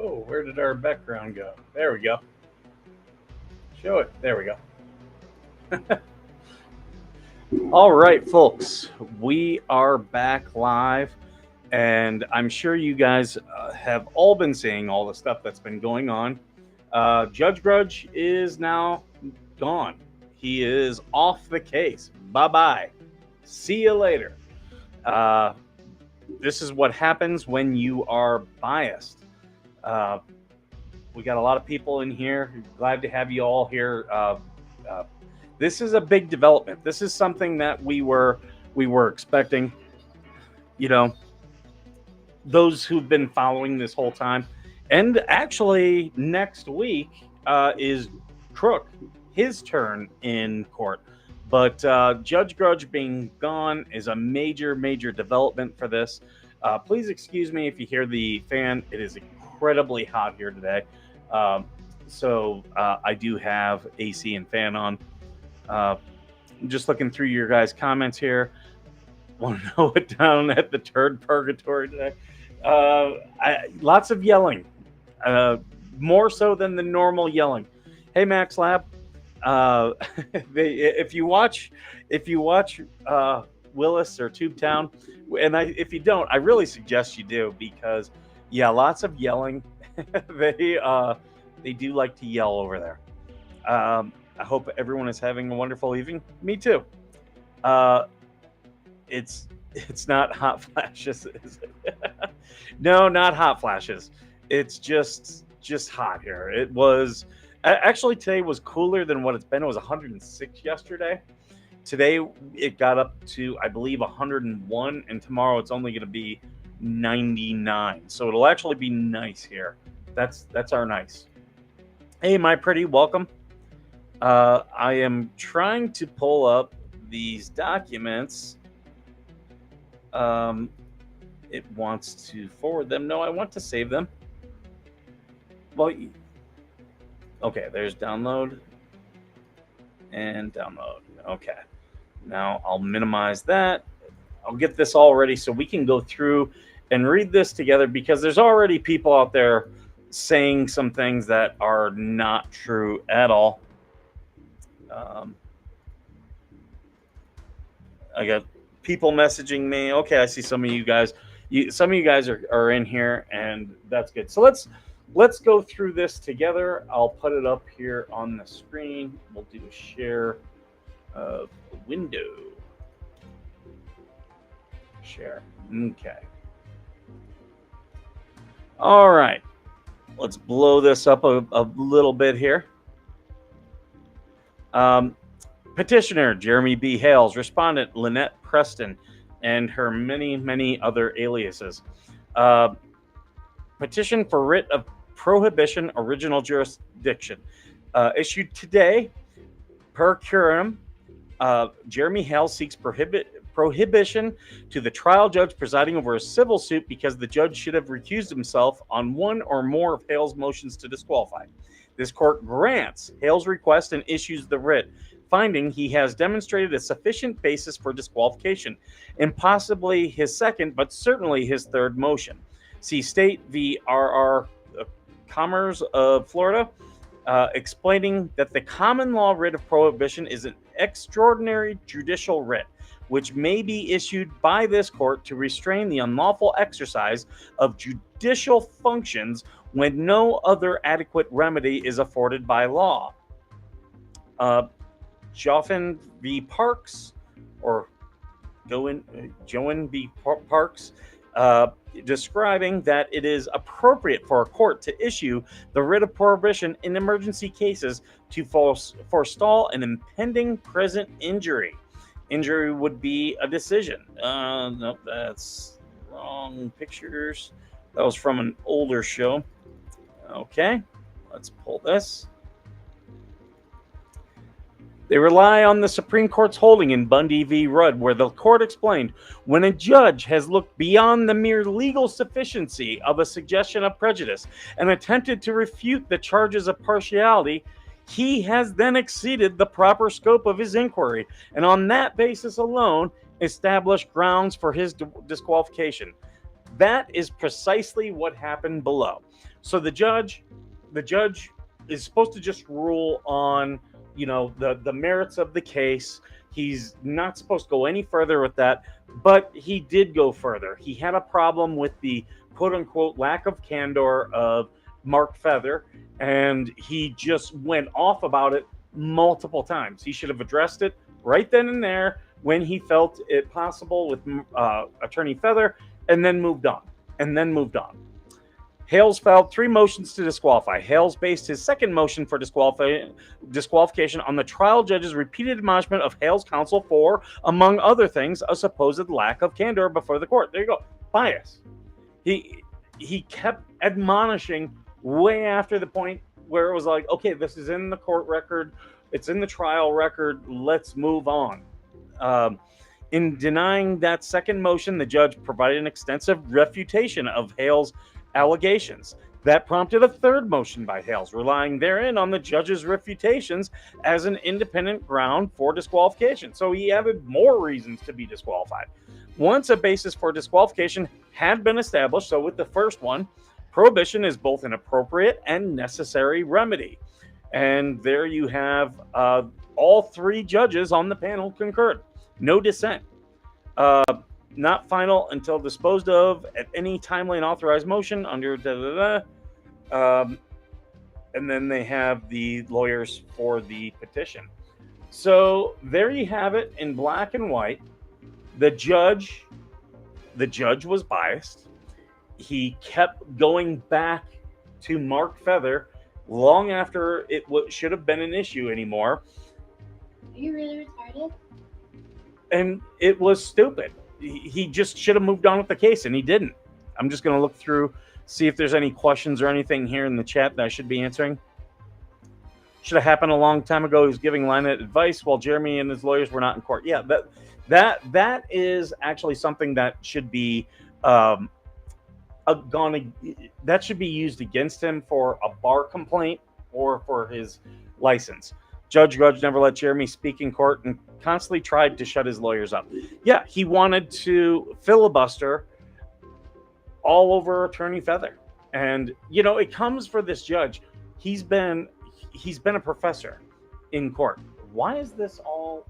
Oh, where did our background go? There we go. Show it. There we go. All right, folks. We are back live, and I'm sure you guys have all been seeing all the stuff that's been going on. Judge Grudge is now gone. He is off the case. Bye bye. See you later. Uh, this is what happens when you are biased. Uh, we got a lot of people in here. Glad to have you all here. This is a big development. This is something that we were expecting. You know, those who've been following this whole time, and actually next week is Crook, his turn in court. But Judge Grudge being gone is a major development for this. Please excuse me if you hear the fan. It is incredibly hot here today. So I do have AC and fan on. Just looking through your guys' comments here. Want to know what down at the turd purgatory today? Lots of yelling. More so than the normal yelling. Hey, Max Lab. If you watch Willis or Tubetown, and if you don't, I really suggest you do, because lots of yelling. They do like to yell over there. I hope everyone is having a wonderful evening. Me too. It's not hot flashes, is it? No, not hot flashes. It's just hot here. It was actually, today was cooler than what it's been. It was 106 yesterday. Today it got up to, I believe, 101, and tomorrow it's only going to be 99. So it'll actually be nice here. That's our nice. Hey, my pretty, welcome. I am trying to pull up these documents. It wants to forward them. No, I want to save them. Well, okay, there's download and download. Okay, now I'll minimize that. I'll get this all ready so we can go through and read this together, because there's already people out there saying some things that are not true at all. I got people messaging me. Okay, I see some of you guys. Some of you guys are in here, and that's good. So let's go through this together. I'll put it up here on the screen. We'll do a share of window. Share. Okay. All right. Let's blow this up a little bit here. Petitioner Jeremy B. Hales, respondent Lynette Preston, and her many other aliases. Petition for writ of prohibition, original jurisdiction, issued today. Per curiam, Jeremy Hales seeks prohibition to the trial judge presiding over a civil suit because the judge should have recused himself on one or more of Hales' motions to disqualify. This court grants Hales' request and issues the writ, finding he has demonstrated a sufficient basis for disqualification, and possibly his second, but certainly his third motion. See State v. R.R. Commerce of Florida, explaining that the common law writ of prohibition is an extraordinary judicial writ, which may be issued by this court to restrain the unlawful exercise of judicial functions when no other adequate remedy is afforded by law. Joffin v. Parks, or Joan v. Parks, describing that it is appropriate for a court to issue the writ of prohibition in emergency cases to forestall an impending present injury. Injury would be a decision. Nope, that's wrong pictures. That was from an older show. Okay, let's pull this. They rely on the Supreme Court's holding in Bundy v. Rudd, where the court explained, when a judge has looked beyond the mere legal sufficiency of a suggestion of prejudice and attempted to refute the charges of partiality, he has then exceeded the proper scope of his inquiry, and on that basis alone established grounds for his disqualification. That is precisely what happened below. So the judge is supposed to just rule on, the merits of the case. He's not supposed to go any further with that, but he did go further. He had a problem with the quote unquote lack of candor of Mark Feather, and he just went off about it multiple times. He should have addressed it right then and there when he felt it possible with Attorney Feather, and then moved on. Hales filed 3 motions to disqualify. Hales based his second motion for disqualification on the trial judge's repeated admonishment of Hales' counsel for, among other things, a supposed lack of candor before the court. There you go. Bias. He kept admonishing way after the point where it was like, okay, this is in the court record. It's in the trial record. Let's move on. In denying that second motion, the judge provided an extensive refutation of Hales' allegations. That prompted a third motion by Hales, relying therein on the judge's refutations as an independent ground for disqualification. So he added more reasons to be disqualified. Once a basis for disqualification had been established, so with the first one, prohibition is both an appropriate and necessary remedy. And there you have all 3 judges on the panel concurred. No dissent. Not final until disposed of at any timely and authorized motion under and then they have the lawyers for the petition. So there you have it in black and white. The judge was biased. He kept going back to Mark Feather long after it should have been an issue anymore. Are you really retarded? And it was stupid. He just should have moved on with the case, and he didn't. I'm just going to look through, see if there's any questions or anything here in the chat that I should be answering. Should have happened a long time ago. He was giving Lynette advice while Jeremy and his lawyers were not in court. Yeah, that is actually something that should be that should be used against him for a bar complaint or for his license. Judge Grudge never let Jeremy speak in court and constantly tried to shut his lawyers up. Yeah, he wanted to filibuster all over Attorney Feather. And, it comes for this judge. He's been a professor in court. Why is this all...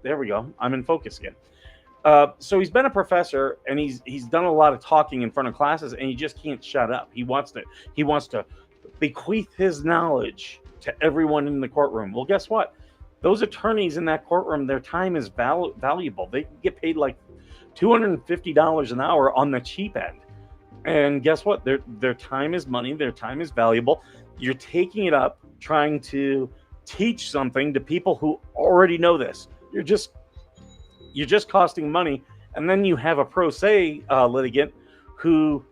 There we go. I'm in focus again. So he's been a professor, and he's done a lot of talking in front of classes, and he just can't shut up. He wants to bequeath his knowledge to everyone in the courtroom. Well, guess what? Those attorneys in that courtroom, their time is valuable. They get paid like $250 an hour on the cheap end. And guess what? Their time is money. Their time is valuable. You're taking it up, trying to teach something to people who already know this. You're just costing money. And then you have a pro se litigant who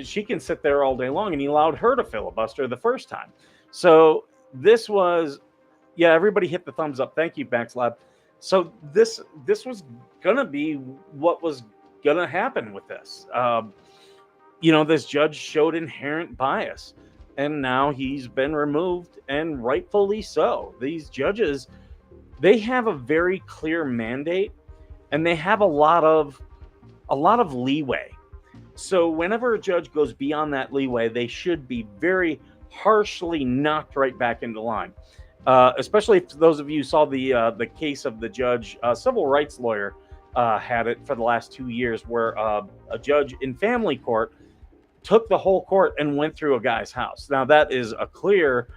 she can sit there all day long, and he allowed her to filibuster the first time. So this was, everybody hit the thumbs up. Thank you, Backslab. So this was gonna be what was gonna happen with this. This judge showed inherent bias, and now he's been removed, and rightfully so. These judges, they have a very clear mandate, and they have a lot of leeway. So whenever a judge goes beyond that leeway, they should be very harshly knocked right back into line. Especially if those of you saw the case of the judge, civil rights lawyer, had it for the last 2 years, where a judge in family court took the whole court and went through a guy's house. Now that is a clear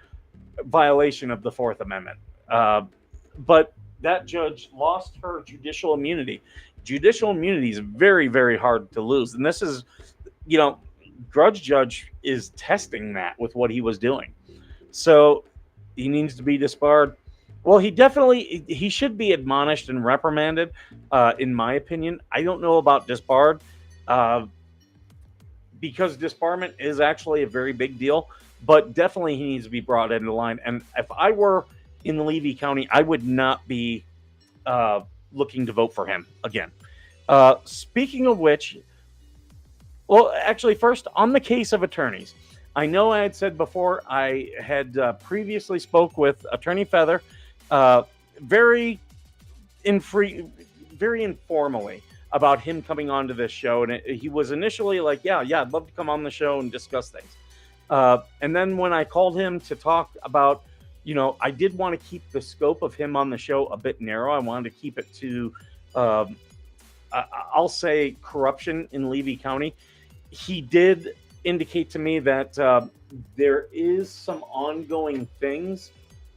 violation of the Fourth Amendment. But that judge lost her judicial immunity. Judicial immunity is very, very hard to lose. And this is, Grudge Judge is testing that with what he was doing. So he needs to be disbarred. Well, he should be admonished and reprimanded, in my opinion. I don't know about disbarred, because disbarment is actually a very big deal, but definitely he needs to be brought into line. And if I were in Levy County, I would not be looking to vote for him again. Speaking of which, well, actually, first, on the case of attorneys, I know I had said before, I had previously spoke with Attorney Feather, very informally, about him coming onto this show, and he was initially like, yeah, I'd love to come on the show and discuss things. And then when I called him to talk about, I did want to keep the scope of him on the show a bit narrow. I wanted to keep it to, I'll say, corruption in Levy County. He did indicate to me that there is some ongoing things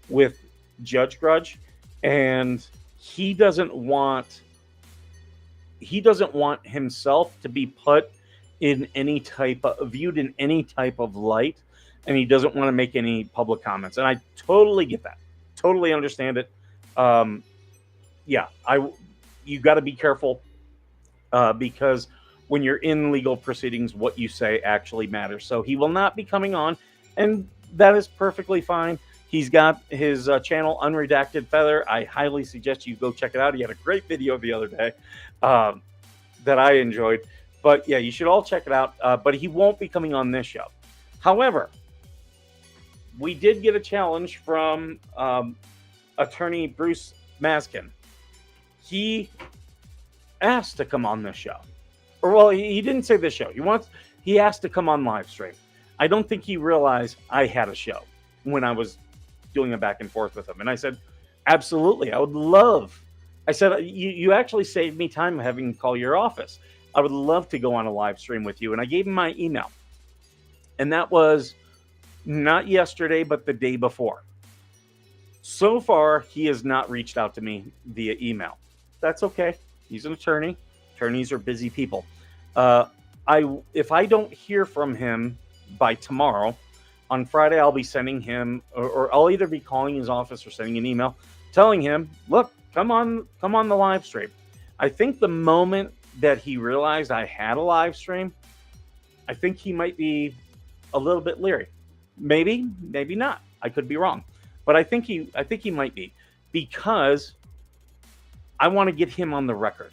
with Judge Grudge, and he doesn't want himself to be put in any type of viewed in any type of light, and he doesn't want to make any public comments. And I totally get that, totally understand it. You got to be careful because when you're in legal proceedings, what you say actually matters. So he will not be coming on, and that is perfectly fine. He's got his channel, Unredacted Feather. I highly suggest you go check it out. He had a great video the other day that I enjoyed. But yeah, you should all check it out. But he won't be coming on this show. However, we did get a challenge from attorney Bruce Maskin. He asked to come on this show. Or, well, he didn't say this show. He asked to come on live stream. I don't think he realized I had a show when I was doing a back and forth with him. And I said, absolutely, I would love. I said, you actually saved me time having to call your office. I would love to go on a live stream with you. And I gave him my email. And that was not yesterday, but the day before. So far, he has not reached out to me via email. That's okay. He's an attorney. Attorneys are busy people. If I don't hear from him by tomorrow, on Friday I'll be sending him, or I'll either be calling his office or sending an email telling him, look, come on the live stream. I think the moment that he realized I had a live stream, I think he might be a little bit leery. Maybe not. I could be wrong, but I think he might be, because I want to get him on the record.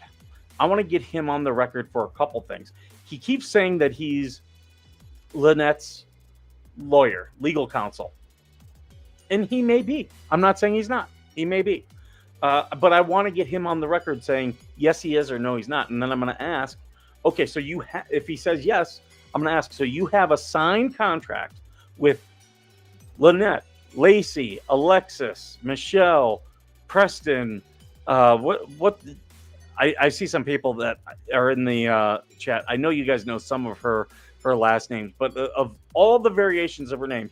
I want to get him on the record for a couple things. He keeps saying that he's Lynette's lawyer, legal counsel. And he may be. I'm not saying he's not. He may be. But I want to get him on the record saying, yes, he is, or no, he's not. And then I'm going to ask, okay, so if he says yes, I'm going to ask, so you have a signed contract with Lynette, Lacey, Alexis, Michelle, Preston, I see some people that are in the chat. I know you guys know some of her last names, but of all the variations of her name,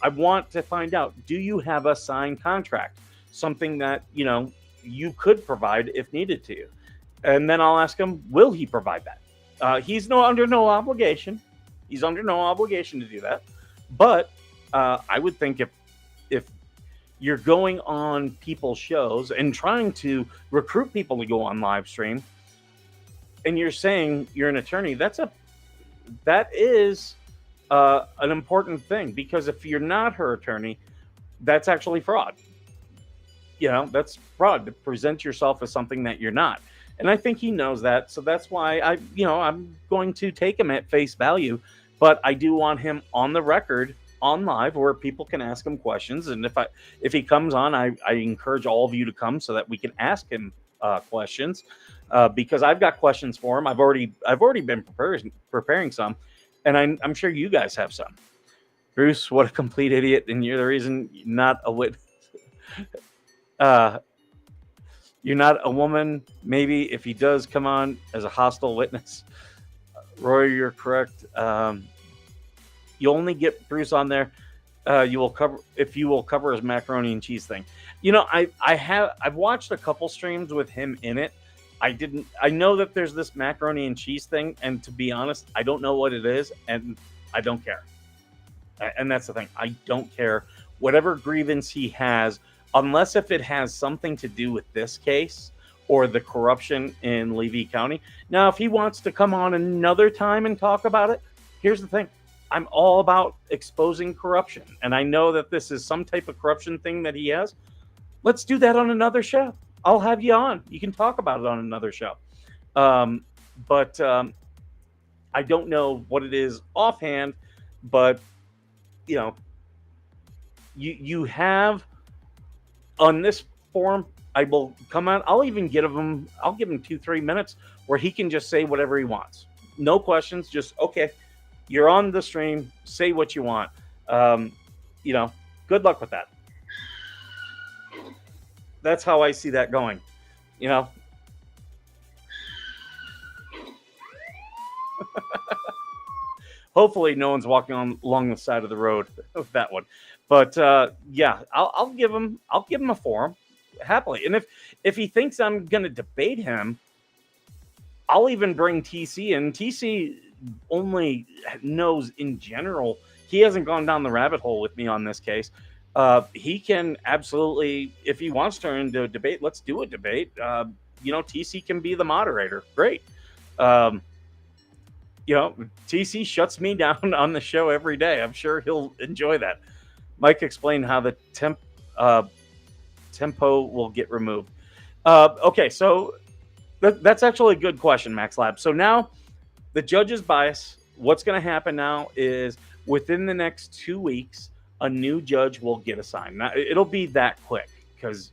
I want to find out, do you have a signed contract? Something that, you could provide if needed to you. And then I'll ask him, will he provide that? He's under no obligation. He's under no obligation to do that. But I would think if you're going on people's shows and trying to recruit people to go on live stream, and you're saying you're an attorney, that is an important thing, because if you're not her attorney, that's actually fraud. That's fraud, to present yourself as something that you're not. And I think he knows that. So that's why I'm going to take him at face value, but I do want him on the record, on live, where people can ask him questions. And if he comes on, I encourage all of you to come so that we can ask him questions, because I've got questions for him. I've already been preparing some, and I'm sure you guys have some. Bruce, what a complete idiot, and you're the reason you're not a witness. You're not a woman. Maybe if he does come on as a hostile witness. Roy, you're correct. You only get Bruce on there. You will cover his macaroni and cheese thing. I've watched a couple streams with him in it. I know that there's this macaroni and cheese thing, and to be honest, I don't know what it is, and I don't care. And that's the thing. I don't care. Whatever grievance he has, unless if it has something to do with this case or the corruption in Levy County. Now, if he wants to come on another time and talk about it, here's the thing. I'm all about exposing corruption. And I know that this is some type of corruption thing that he has. Let's do that on another show. I'll have you on. You can talk about it on another show. But I don't know what it is offhand, but you have on this forum, I will come out. I'll give him 2-3 minutes where he can just say whatever he wants. No questions, just okay. You're on the stream. Say what you want. Good luck with that. That's how I see that going. Hopefully, no one's walking along the side of the road with that one. But I'll give him a forum happily. And if he thinks I'm going to debate him, I'll even bring TC in. TC only knows in general. He hasn't gone down the rabbit hole with me on this case. He can absolutely, if he wants to turn into a debate, let's do a debate. TC can be the moderator. Great. TC shuts me down on the show every day. I'm sure he'll enjoy that. Mike explained how the tempo will get removed. Okay, so that's actually a good question, Max Lab. So now the judge's bias, what's going to happen now is within the next 2 weeks, a new judge will get assigned. Now, it'll be that quick because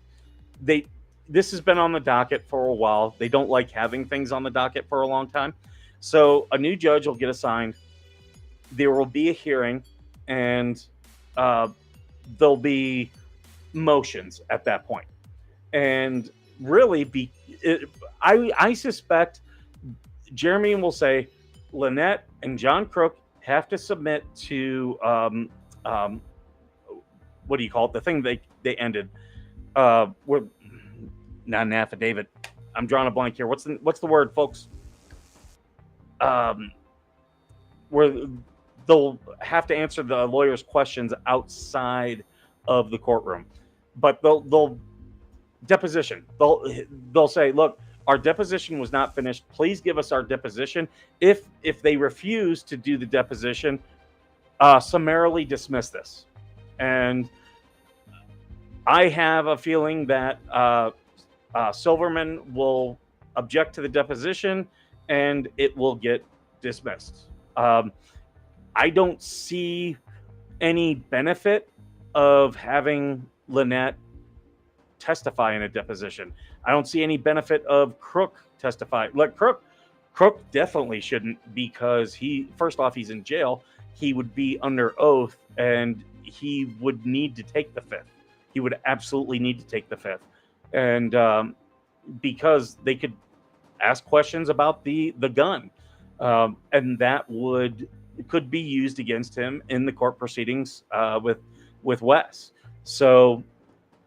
this has been on the docket for a while. They don't like having things on the docket for a long time. So a new judge will get assigned. There will be a hearing, and there'll be motions at that point. And really, I suspect Jeremy will say Lynette and John Crook have to submit to what do you call it? The thing they ended. Not an affidavit. I'm drawing a blank here. What's the word, folks? Where they'll have to answer the lawyer's questions outside of the courtroom, but they'll deposition. They'll say, look, our deposition was not finished. Please give us our deposition. If they refuse to do the deposition, summarily dismiss this. And I have a feeling that Silverman will object to the deposition and it will get dismissed. I don't see any benefit of having Lynette testify in a deposition. I don't see any benefit of Crook testify. Like Crook definitely shouldn't, because first off, he's in jail. He would be under oath and he would need to take the fifth. He would absolutely need to take the fifth. And because they could ask questions about the gun. And that could be used against him in the court proceedings with Wes. So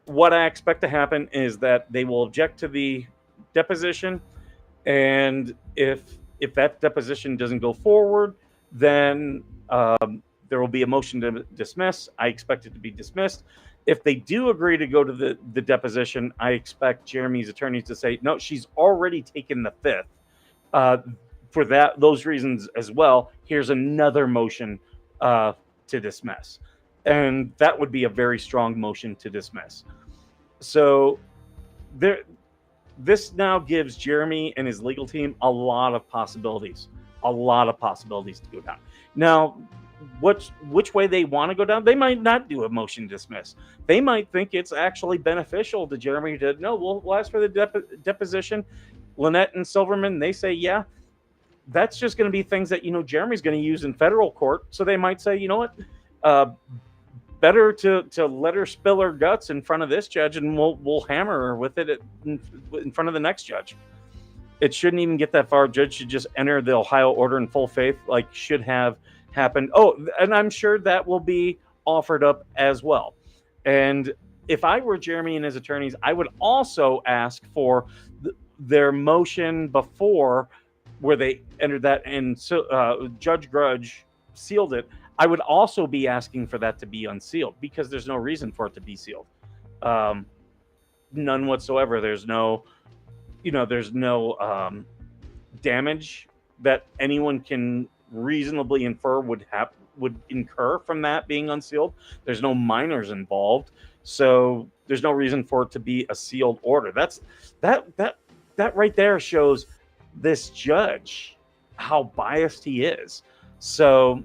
what I expect to happen is that they will object to the deposition, and if that deposition doesn't go forward, then there will be a motion to dismiss. I expect it to be dismissed. If they do agree to go to the deposition, I expect Jeremy's attorneys to say, no, she's already taken the fifth. For those reasons as well, here's another motion to dismiss. And that would be a very strong motion to dismiss. So this now gives Jeremy and his legal team a lot of possibilities to go down. Now, which way they want to go down, they might not do a motion to dismiss. They might think it's actually beneficial to Jeremy to, no, we'll ask for the deposition. Lynette and Silverman, they say, yeah, that's just going to be things that, Jeremy's going to use in federal court. So they might say, you know what, better to let her spill her guts in front of this judge, and we'll hammer her with it in front of the next judge. It shouldn't even get that far. Judge should just enter the Ohio order in full faith, like should have happened. Oh, and I'm sure that will be offered up as well. And if I were Jeremy and his attorneys, I would also ask for their motion before, where they entered that, and so Judge Grudge sealed it. I would also be asking for that to be unsealed, because there's no reason for it to be sealed. None whatsoever. There's no damage that anyone can reasonably infer would incur from that being unsealed. There's no minors involved, so there's no reason for it to be a sealed order. That right there shows this judge how biased he is. So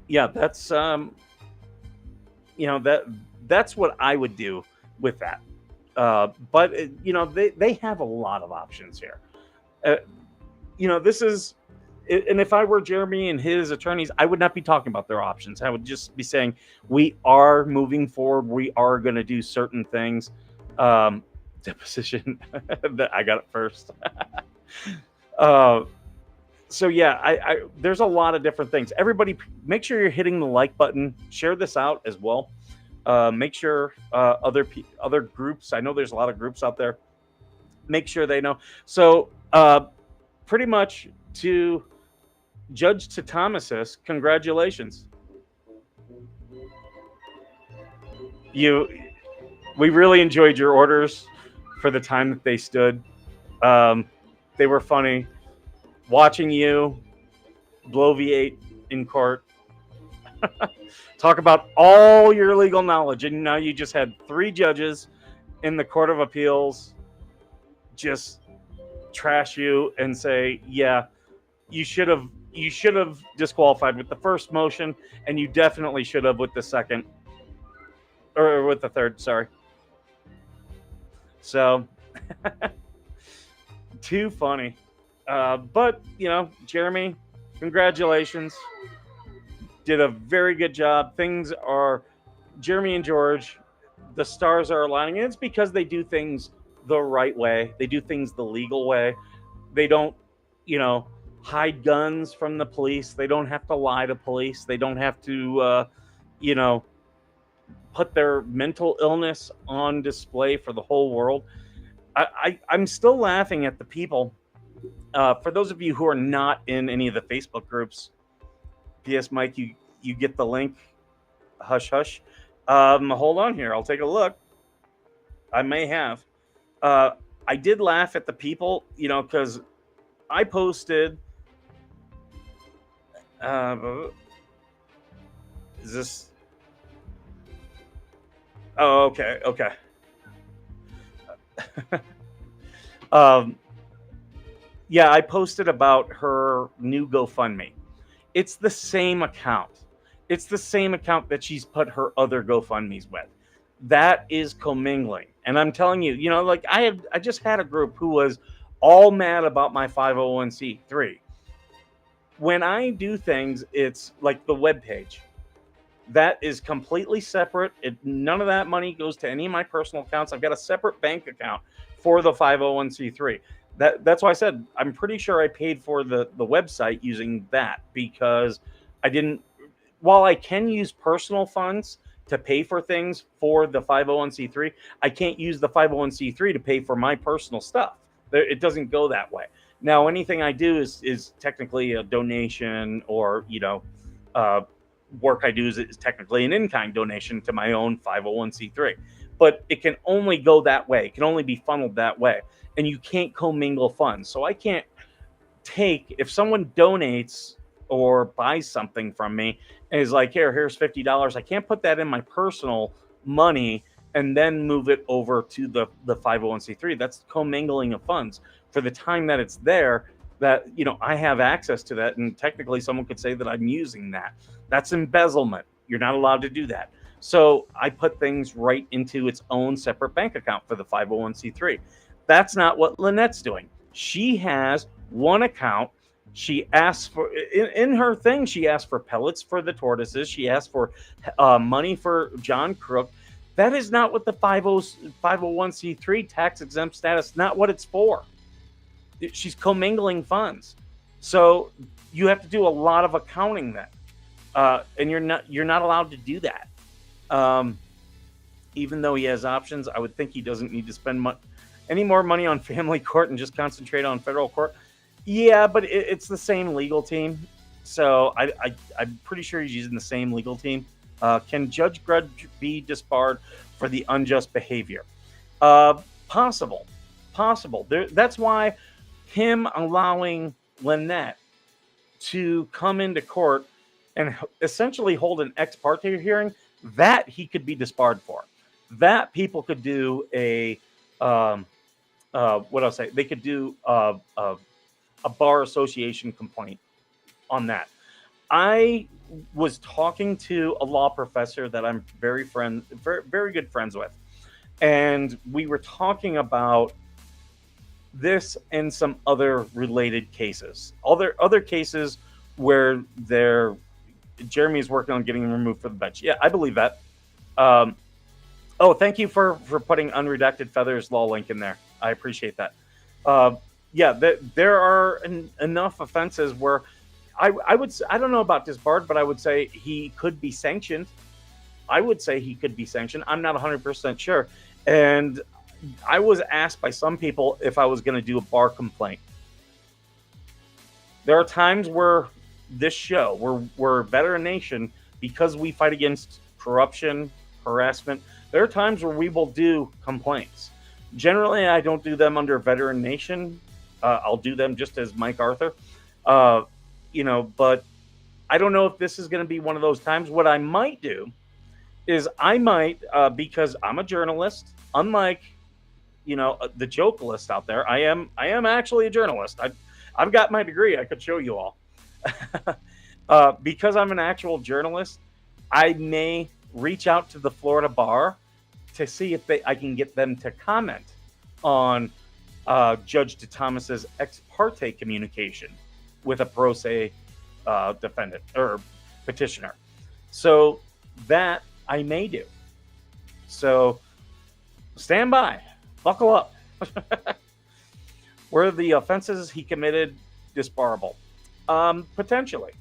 yeah, that's that's what I would do with that. But they have a lot of options here. This is, and if I were Jeremy and his attorneys, I would not be talking about their options. I would just be saying we are moving forward. We are going to do certain things. Deposition. I got it first. So yeah, there's a lot of different things. Everybody, make sure you're hitting the like button. Share this out as well. Make sure other groups. I know there's a lot of groups out there. Make sure they know. So pretty much to Judge to Thomas's, congratulations. We really enjoyed your orders for the time that they stood. They were funny. Watching you bloviate in court, talk about all your legal knowledge, and now you just had 3 judges in the Court of Appeals just trash you and say, yeah, you should have disqualified with the first motion, and you definitely should have with the second, or with the third, sorry. So too funny. But Jeremy, congratulations, did a very good job. Things are, Jeremy and George, the stars are aligning, and it's because they do things the right way. They do things the legal way. They don't hide guns from the police. They don't have to lie to police. They don't have to put their mental illness on display for the whole world. I'm still laughing at the people. For those of you who are not in any of the Facebook groups, P.S. Mike, you get the link. Hush, hush. Hold on here. I'll take a look. I may have. I did laugh at the people, because I posted. Is this? Oh, okay. Yeah, I posted about her new GoFundMe. It's the same account. It's the same account that she's put her other GoFundMes with. That is commingling. And I'm telling you, I just had a group who was all mad about my 501c3. When I do things, it's like the webpage. That is completely separate. None of that money goes to any of my personal accounts. I've got a separate bank account for the 501c3. That's why I said I'm pretty sure I paid for the website using that, because I didn't. While I can use personal funds to pay for things for the 501c3, I can't use the 501c3 to pay for my personal stuff. It doesn't go that way. Now, anything I do is technically a donation, or work I do is technically an in-kind donation to my own 501c3. But it can only go that way. It can only be funneled that way. And you can't commingle funds. So I can't take, if someone donates or buys something from me and is like, here's $50, I can't put that in my personal money and then move it over to the 501c3. That's commingling of funds. For the time that it's there, that I have access to that, and technically someone could say that I'm using that. That's embezzlement. You're not allowed to do that. So I put things right into its own separate bank account for the 501c3. That's not what Lynette's doing. She has one account. She asks for, in her thing, she asked for pellets for the tortoises. She asked for money for John Crook. That is not what the 501c3 tax exempt status, not what it's for. She's commingling funds. So you have to do a lot of accounting then. And you're not allowed to do that. Even though he has options, I would think he doesn't need to spend any more money on family court and just concentrate on federal court. Yeah, but it's the same legal team. So I'm pretty sure he's using the same legal team. Can Judge Grudge be disbarred for the unjust behavior? Possible. That's why him allowing Lynette to come into court and essentially hold an ex parte hearing, that he could be disbarred for. That people could do a what I'll say, they could do a bar association complaint on that. I was talking to a law professor that I'm very good friends with, And we were talking about this and some other related cases. Other cases where Jeremy is working on getting removed from the bench. Yeah, I believe that. Oh, thank you for putting Unredacted Feathers law link in there. I appreciate that. Yeah, there are enough offenses where I would I don't know about disbarred, but I would say he could be sanctioned. I would say he could be sanctioned. I'm not 100% sure. And I was asked by some people if I was going to do a bar complaint. There are times where this show, we're Veteran Nation, because we fight against corruption, harassment. There are times where we will do complaints. Generally, I don't do them under Veteran Nation. I'll do them just as Mike Arthur. But I don't know if this is going to be one of those times. What I might do is I might, because I'm a journalist, unlike the joke list out there. I am actually a journalist. I've got my degree. I could show you all. Because I'm an actual journalist, I may reach out to the Florida bar to see if I can get them to comment on Judge DeThomas's ex parte communication with a pro se defendant or petitioner. So that I may do. So stand by. Buckle up. Were the offenses he committed disbarable? Potentially.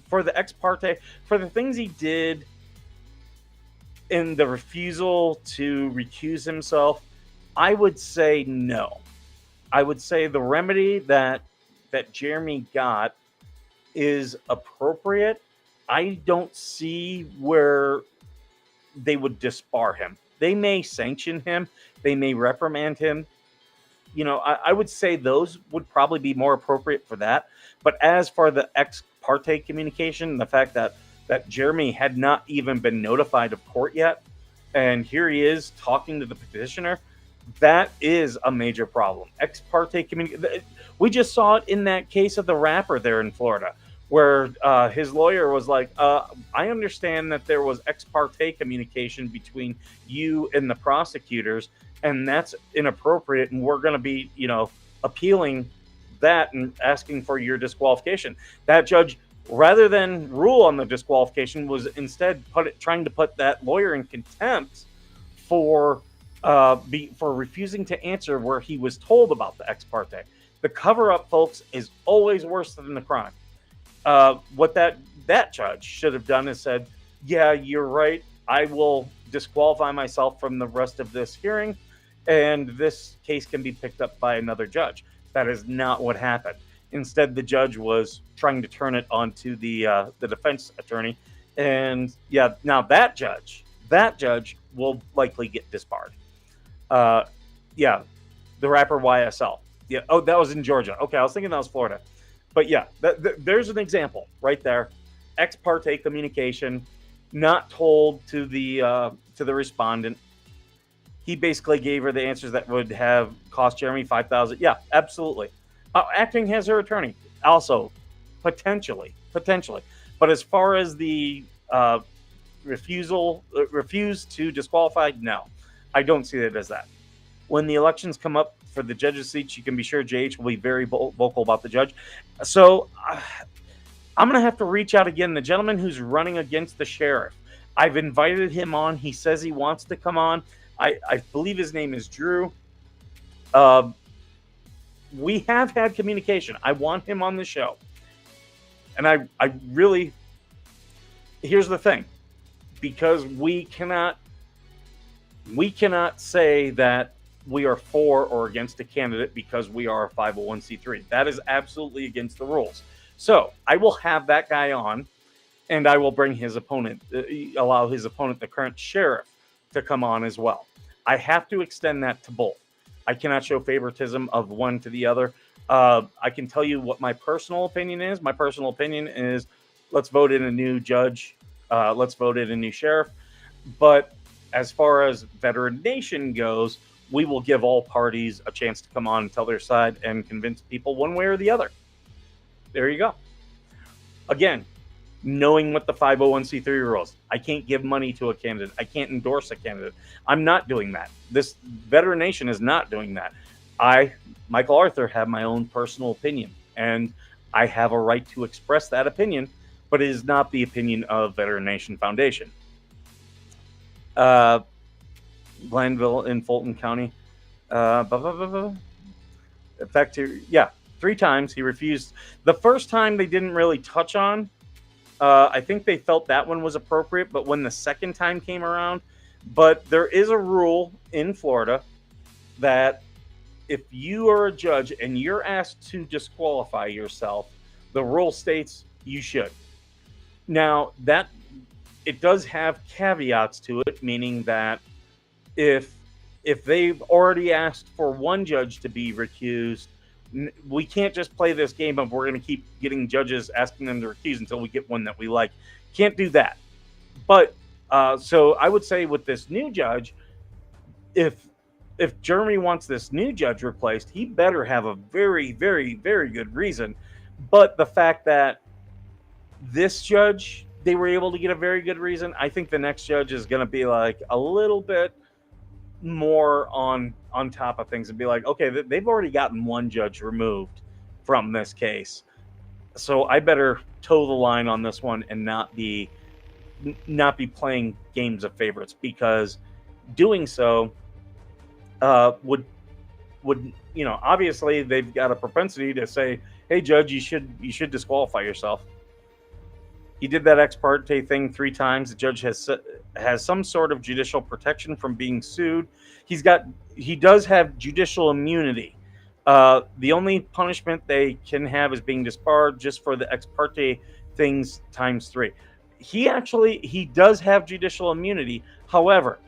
For the ex parte, for the things he did in the refusal to recuse himself, I would say no. I would say the remedy that Jeremy got is appropriate. I don't see where they would disbar him. They may sanction him. They may reprimand him. I would say those would probably be more appropriate for that. But as for the ex parte communication, the fact that Jeremy had not even been notified of court yet, and here he is talking to the petitioner, that is a major problem. Ex parte communication. We just saw it in that case of the rapper there in Florida, where his lawyer was like, I understand that there was ex parte communication between you and the prosecutors, and that's inappropriate, and we're going to be, appealing that and asking for your disqualification. That judge, rather than rule on the disqualification, was instead trying to put that lawyer in contempt for refusing to answer where he was told about the ex parte. The cover-up, folks, is always worse than the crime. What that judge should have done is said, yeah, you're right. I will disqualify myself from the rest of this hearing, and this case can be picked up by another judge. That is not what happened. Instead, the judge was trying to turn it onto the defense attorney. And yeah, now that judge will likely get disbarred. Yeah, the rapper YSL. Yeah. Oh, that was in Georgia. Okay, I was thinking that was Florida. But yeah, there's an example right there. Ex parte communication, not told to the respondent. He basically gave her the answers that would have cost Jeremy $5,000. Yeah, absolutely. Acting as her attorney, also potentially. But as far as the refuse to disqualify, no, I don't see it as that. When the elections come up for the judges' seats, you can be sure JH will be very vocal about the judge. So I'm going to have to reach out again. The gentleman who's running against the sheriff, I've invited him on. He says he wants to come on. I believe his name is Drew. We have had communication. I want him on the show. And I really, here's the thing, because we cannot say that we are for or against a candidate because we are a 501c3. That is absolutely against the rules. So I will have that guy on, and I will bring his opponent, allow his opponent, the current sheriff, to come on as well. I have to extend that to both. I cannot show favoritism of one to the other. I can tell you what my personal opinion is. My personal opinion is, let's vote in a new judge. Let's vote in a new sheriff. But as far as Veteran Nation goes, we will give all parties a chance to come on and tell their side and convince people one way or the other. There you go. Again, knowing what the 501c3 rules. I can't give money to a candidate. I can't endorse a candidate. I'm not doing that. This Veteran Nation is not doing that. I, Michael Arthur, have my own personal opinion, and I have a right to express that opinion, but it is not the opinion of Veteran Nation Foundation. Blandville in Fulton County. In fact, 3 times he refused. The first time they didn't really touch on. I think they felt that one was appropriate, but when the second time came around, but there is a rule in Florida that if you are a judge and you're asked to disqualify yourself, the rule states you should. Now, that it does have caveats to it, meaning that if they've already asked for one judge to be recused, we can't just play this game of we're going to keep getting judges asking them to recuse until we get one that we like. Can't do that. But so I would say with this new judge, if Germany wants this new judge replaced, he better have a very, very, very good reason. But the fact that this judge, they were able to get a very good reason, I think the next judge is going to be like a little bit more on top of things and be like, okay, they've already gotten one judge removed from this case, so I better toe the line on this one and not be playing games of favorites, because doing so would obviously they've got a propensity to say, hey judge, you should disqualify yourself. He did that ex parte thing 3 times. The judge has some sort of judicial protection from being sued. He does have judicial immunity. The only punishment they can have is being disbarred just for the ex parte things times 3. He does have judicial immunity. However,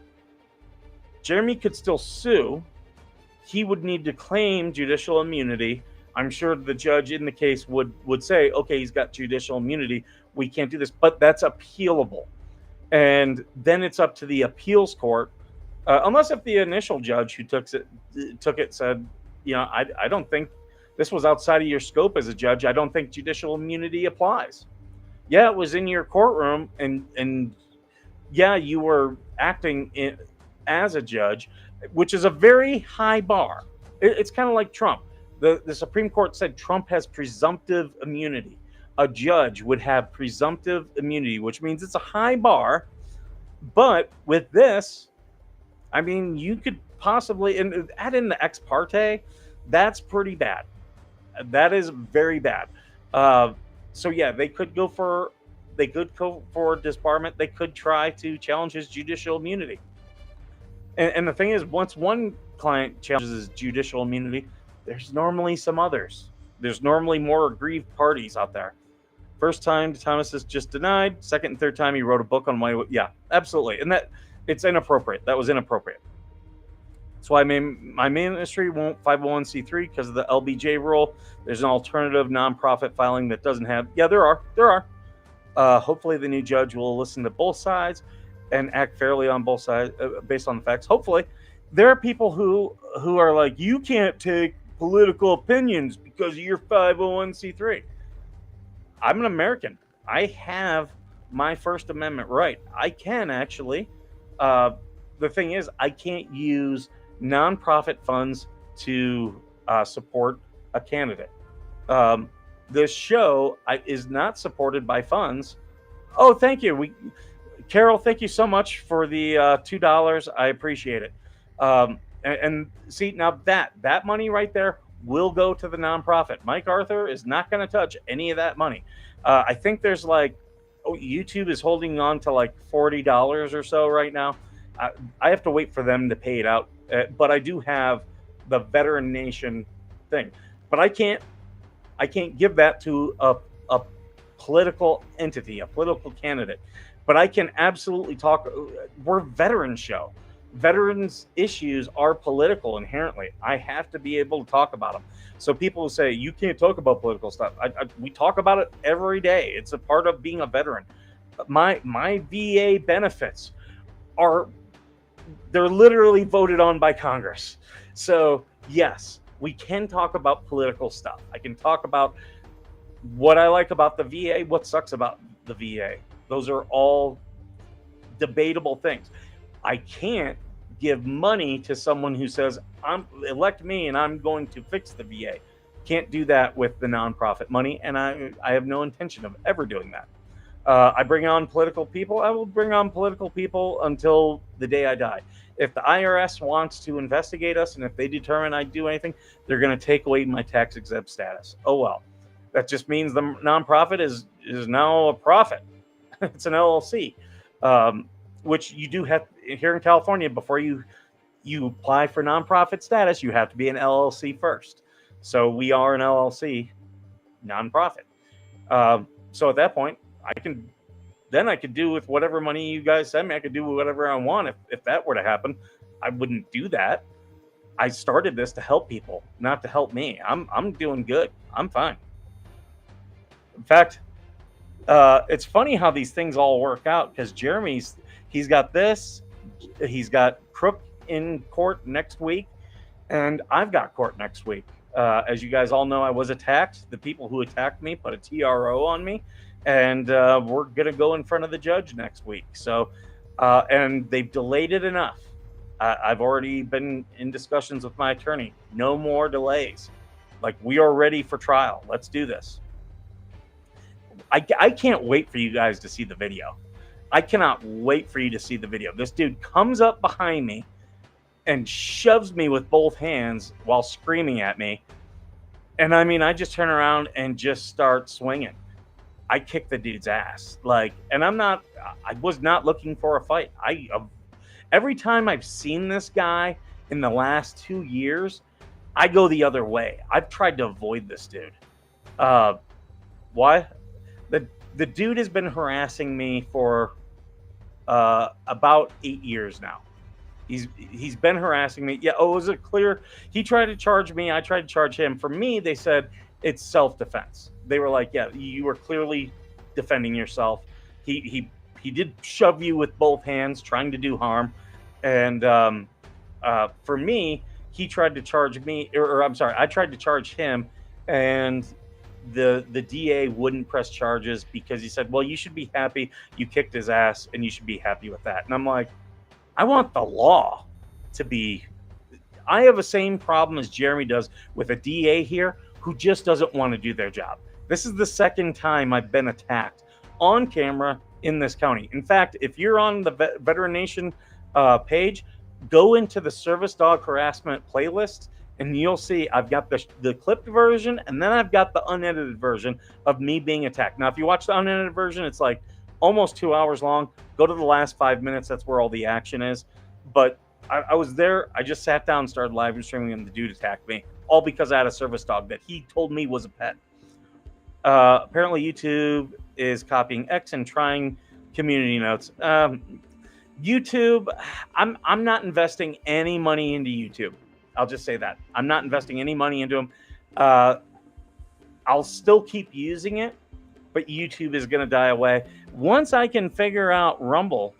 Jeremy could still sue. He would need to claim judicial immunity. I'm sure the judge in the case would say, okay, he's got judicial immunity, we can't do this, but that's appealable. And then it's up to the appeals court, unless if the initial judge who took it said, I don't think this was outside of your scope as a judge. I don't think judicial immunity applies. Yeah, it was in your courtroom, and yeah, you were acting as a judge, which is a very high bar. It's kind of like Trump. The Supreme Court said Trump has presumptive immunity. A judge would have presumptive immunity, which means it's a high bar. But with this, I mean, you could possibly add in the ex parte. That's pretty bad. That is very bad. So yeah, they could go for disbarment. They could try to challenge his judicial immunity. And the thing is, once one client challenges his judicial immunity, there's normally some others. There's normally more aggrieved parties out there. First time, Thomas is just denied. Second and third time, he wrote a book on why. Yeah, absolutely. And it's inappropriate. That was inappropriate. That's why my ministry won't 501c3 because of the LBJ rule. There's an alternative nonprofit filing that doesn't have. Yeah, there are. Hopefully, the new judge will listen to both sides and act fairly on both sides based on the facts. Hopefully, there are people who are like, you can't take political opinions because of your 501c3. I'm an American. I have my First Amendment right. I can actually. The thing is, I can't use nonprofit funds to support a candidate. This show is not supported by funds. Oh, thank you. Carol, thank you so much for the $2. I appreciate it. And see, now that money right there will go to the nonprofit. Mike Arthur is not going to touch any of that money. I think there's YouTube is holding on to like $40 or so right now. I have to wait for them to pay it out. But I do have the Veteran Nation thing. But I can't give that to a political entity, a political candidate. But I can absolutely talk. We're a veteran show. Veterans issues are political inherently. I have to be able to talk about them. So people will say, you can't talk about political stuff. We talk about it every day. It's a part of being a veteran. My VA benefits they're literally voted on by Congress. So yes, we can talk about political stuff. I can talk about what I like about the VA, what sucks about the VA. Those are all debatable things. I can't give money to someone who says, elect me and I'm going to fix the VA. Can't do that with the nonprofit money, and I have no intention of ever doing that. I bring on political people. I will bring on political people until the day I die. If the IRS wants to investigate us and if they determine I do anything, they're going to take away my tax exempt status. Oh well, that just means the nonprofit is now a profit. It's an LLC, which you do have here in California. Before you apply for nonprofit status, you have to be an LLC first. So we are an LLC nonprofit. So at that point, I could do with whatever money you guys send me. I could do whatever I want. If that were to happen, I wouldn't do that. I started this to help people, not to help me. I'm doing good. I'm fine. In fact, it's funny how these things all work out, because he's got this, he's got Crook in court next week, and I've got court next week. As you guys all know, I was attacked. The people who attacked me put a TRO on me, and we're going to go in front of the judge next week. So, and they've delayed it enough. I've already been in discussions with my attorney. No more delays. Like, we are ready for trial. Let's do this. I can't wait for you guys to see the video. I cannot wait for you to see the video. This dude comes up behind me and shoves me with both hands while screaming at me. And I mean, I just turn around and just start swinging. I kick the dude's ass. And I was not looking for a fight. Every time I've seen this guy in the last 2 years, I go the other way. I've tried to avoid this dude. Why? The dude has been harassing me for about 8 years now. He's been harassing me. Yeah. Oh, was it clear? He tried to charge me. I tried to charge him. For me, they said it's self-defense. They were like, yeah, you were clearly defending yourself. He did shove you with both hands, trying to do harm. And for me, he tried to charge me, or I'm sorry, I tried to charge him, and the DA wouldn't press charges because he said, well, you should be happy you kicked his ass, and you should be happy with that. And I'm like, I want the law to be. I have the same problem as Jeremy does with a DA here who just doesn't want to do their job. This is the second time I've been attacked on camera in this county. In fact, if you're on the Veteran Nation page, go into the service dog harassment playlist, and you'll see I've got the clipped version, and then I've got the unedited version of me being attacked. Now, if you watch the unedited version, it's like almost 2 hours long. Go to the last 5 minutes. That's where all the action is. But I was there. I just sat down and started live streaming, and the dude attacked me, all because I had a service dog that he told me was a pet. Apparently, YouTube is copying X and trying community notes. YouTube, I'm not investing any money into YouTube. I'll just say that. I'm not investing any money into them. I'll still keep using it, but YouTube is going to die away. Once I can figure out Rumble,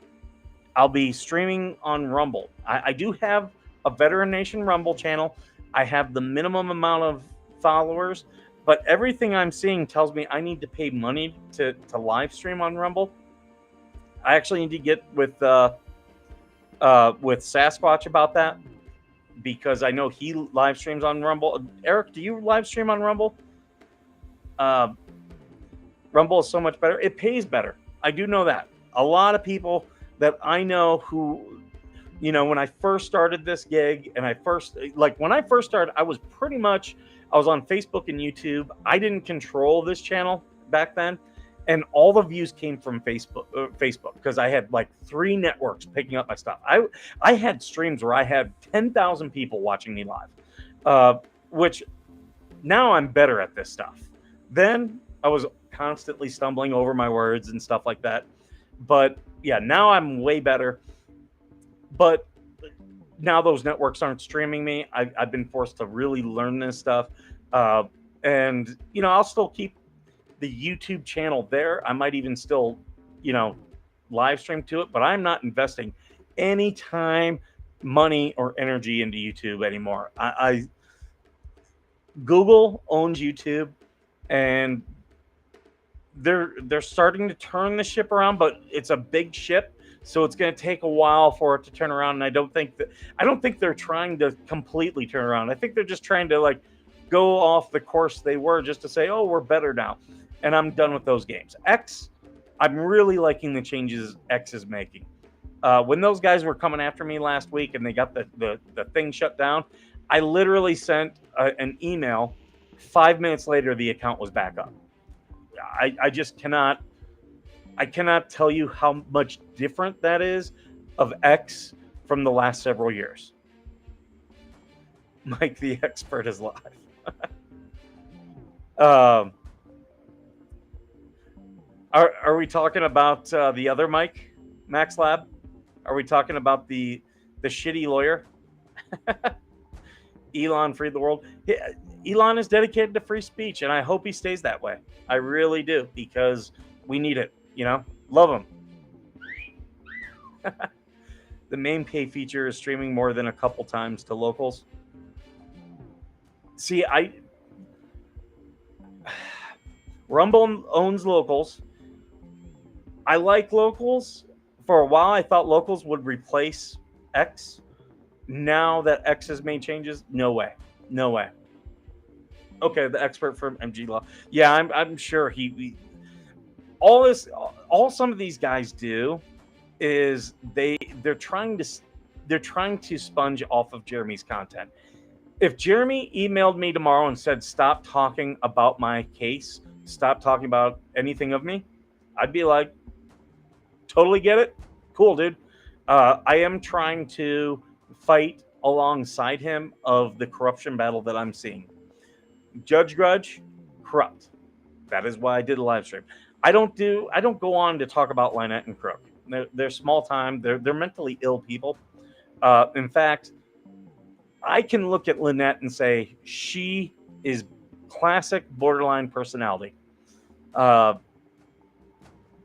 I'll be streaming on Rumble. I do have a Veteran Nation Rumble channel. I have the minimum amount of followers, but everything I'm seeing tells me I need to pay money to live stream on Rumble. I actually need to get with Sasquatch about that, because I know he live streams on Rumble. Eric, do you live stream on Rumble? Rumble is so much better. It pays better. I do know that. A lot of people that I know who, when I first started this gig, and when I first started, I was on Facebook and YouTube. I didn't control this channel back then. And all the views came from Facebook, because I had like 3 networks picking up my stuff. I had streams where I had 10,000 people watching me live, which now I'm better at this stuff. Then I was constantly stumbling over my words and stuff like that. But yeah, now I'm way better. But now those networks aren't streaming me. I've been forced to really learn this stuff. And, I'll still keep the YouTube channel there. I might even still, live stream to it, but I'm not investing any time, money, or energy into YouTube anymore. Google owns YouTube, and they're starting to turn the ship around, but it's a big ship, so it's going to take a while for it to turn around. And I don't think they're trying to completely turn around. I think they're just trying to like go off the course they were, just to say, oh, we're better now. And I'm done with those games. X, I'm really liking the changes X is making. When those guys were coming after me last week and they got the thing shut down, I literally sent an email. 5 minutes later, the account was back up. I just cannot tell you how much different that is of X from the last several years. Mike the expert is live. Are we talking about the other Mike, Max Lab? Are we talking about the shitty lawyer? Elon freed the world. Elon is dedicated to free speech, and I hope he stays that way. I really do, because we need it. Love him. The main pay feature is streaming more than a couple times to locals. See, Rumble owns locals. I like locals. For a while, I thought locals would replace X. Now that X has made changes, no way. Okay, the expert from MG Law. Yeah, I'm sure he all some of these guys do is they're trying to sponge off of Jeremy's content. If Jeremy emailed me tomorrow and said, stop talking about my case, stop talking about anything of me, I'd be like, totally get it. Cool, dude. I am trying to fight alongside him of the corruption battle that I'm seeing. Judge Grudge, corrupt. That is why I did a live stream. I don't go on to talk about Lynette and Crook. They're small time. They're mentally ill people. In fact, I can look at Lynette and say she is classic borderline personality.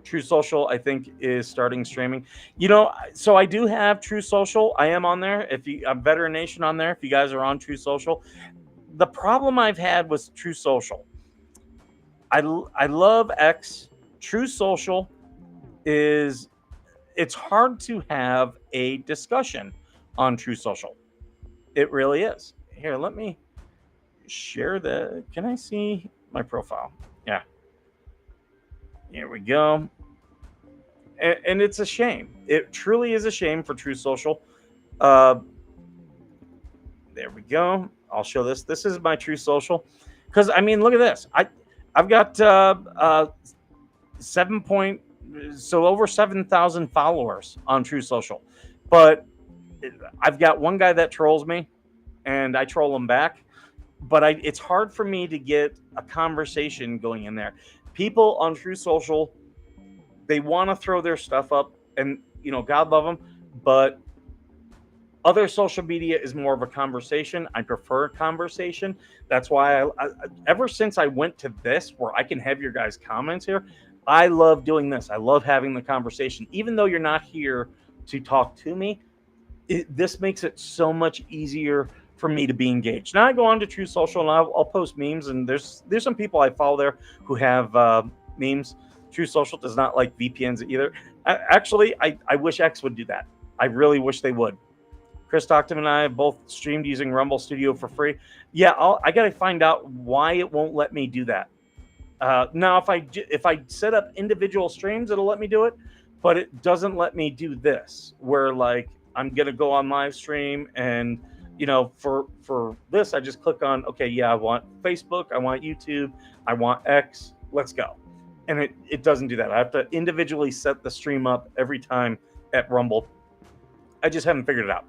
True Social, I think, is starting streaming. So I do have True Social. I am on there. I'm Veteran Nation on there. If you guys are on True Social, the problem I've had with True Social, I love X. True Social it's hard to have a discussion on True Social. It really is. Here, let me share can I see my profile? Yeah. Here we go. And it's a shame. It truly is a shame for True Social. There we go. I'll show this. This is my True Social. Because, look at this. I've got over 7,000 followers on True Social. But I've got one guy that trolls me, and I troll him back. But it's hard for me to get a conversation going in there. People on True Social, they want to throw their stuff up, and God love them, but other social media is more of a conversation. I prefer a conversation. That's why I ever since I went to this, where I can have your guys' comments here, I love doing this. I love having the conversation, even though you're not here to talk to me. This makes it so much easier for me to be engaged. Now I go on to True Social and I'll post memes, and there's some people I follow there who have memes. True Social does not like VPNs either. Actually, I wish X would do that. I really wish they would. Chris Stockton and I have both streamed using Rumble Studio for free. Yeah, I got to find out why it won't let me do that. Now, if I set up individual streams, it'll let me do it, but it doesn't let me do this, where like I'm gonna go on live stream and for this I just click on I want Facebook, I want YouTube, I want X, let's go. And it doesn't do that. I have to individually set the stream up every time at Rumble. I just haven't figured it out.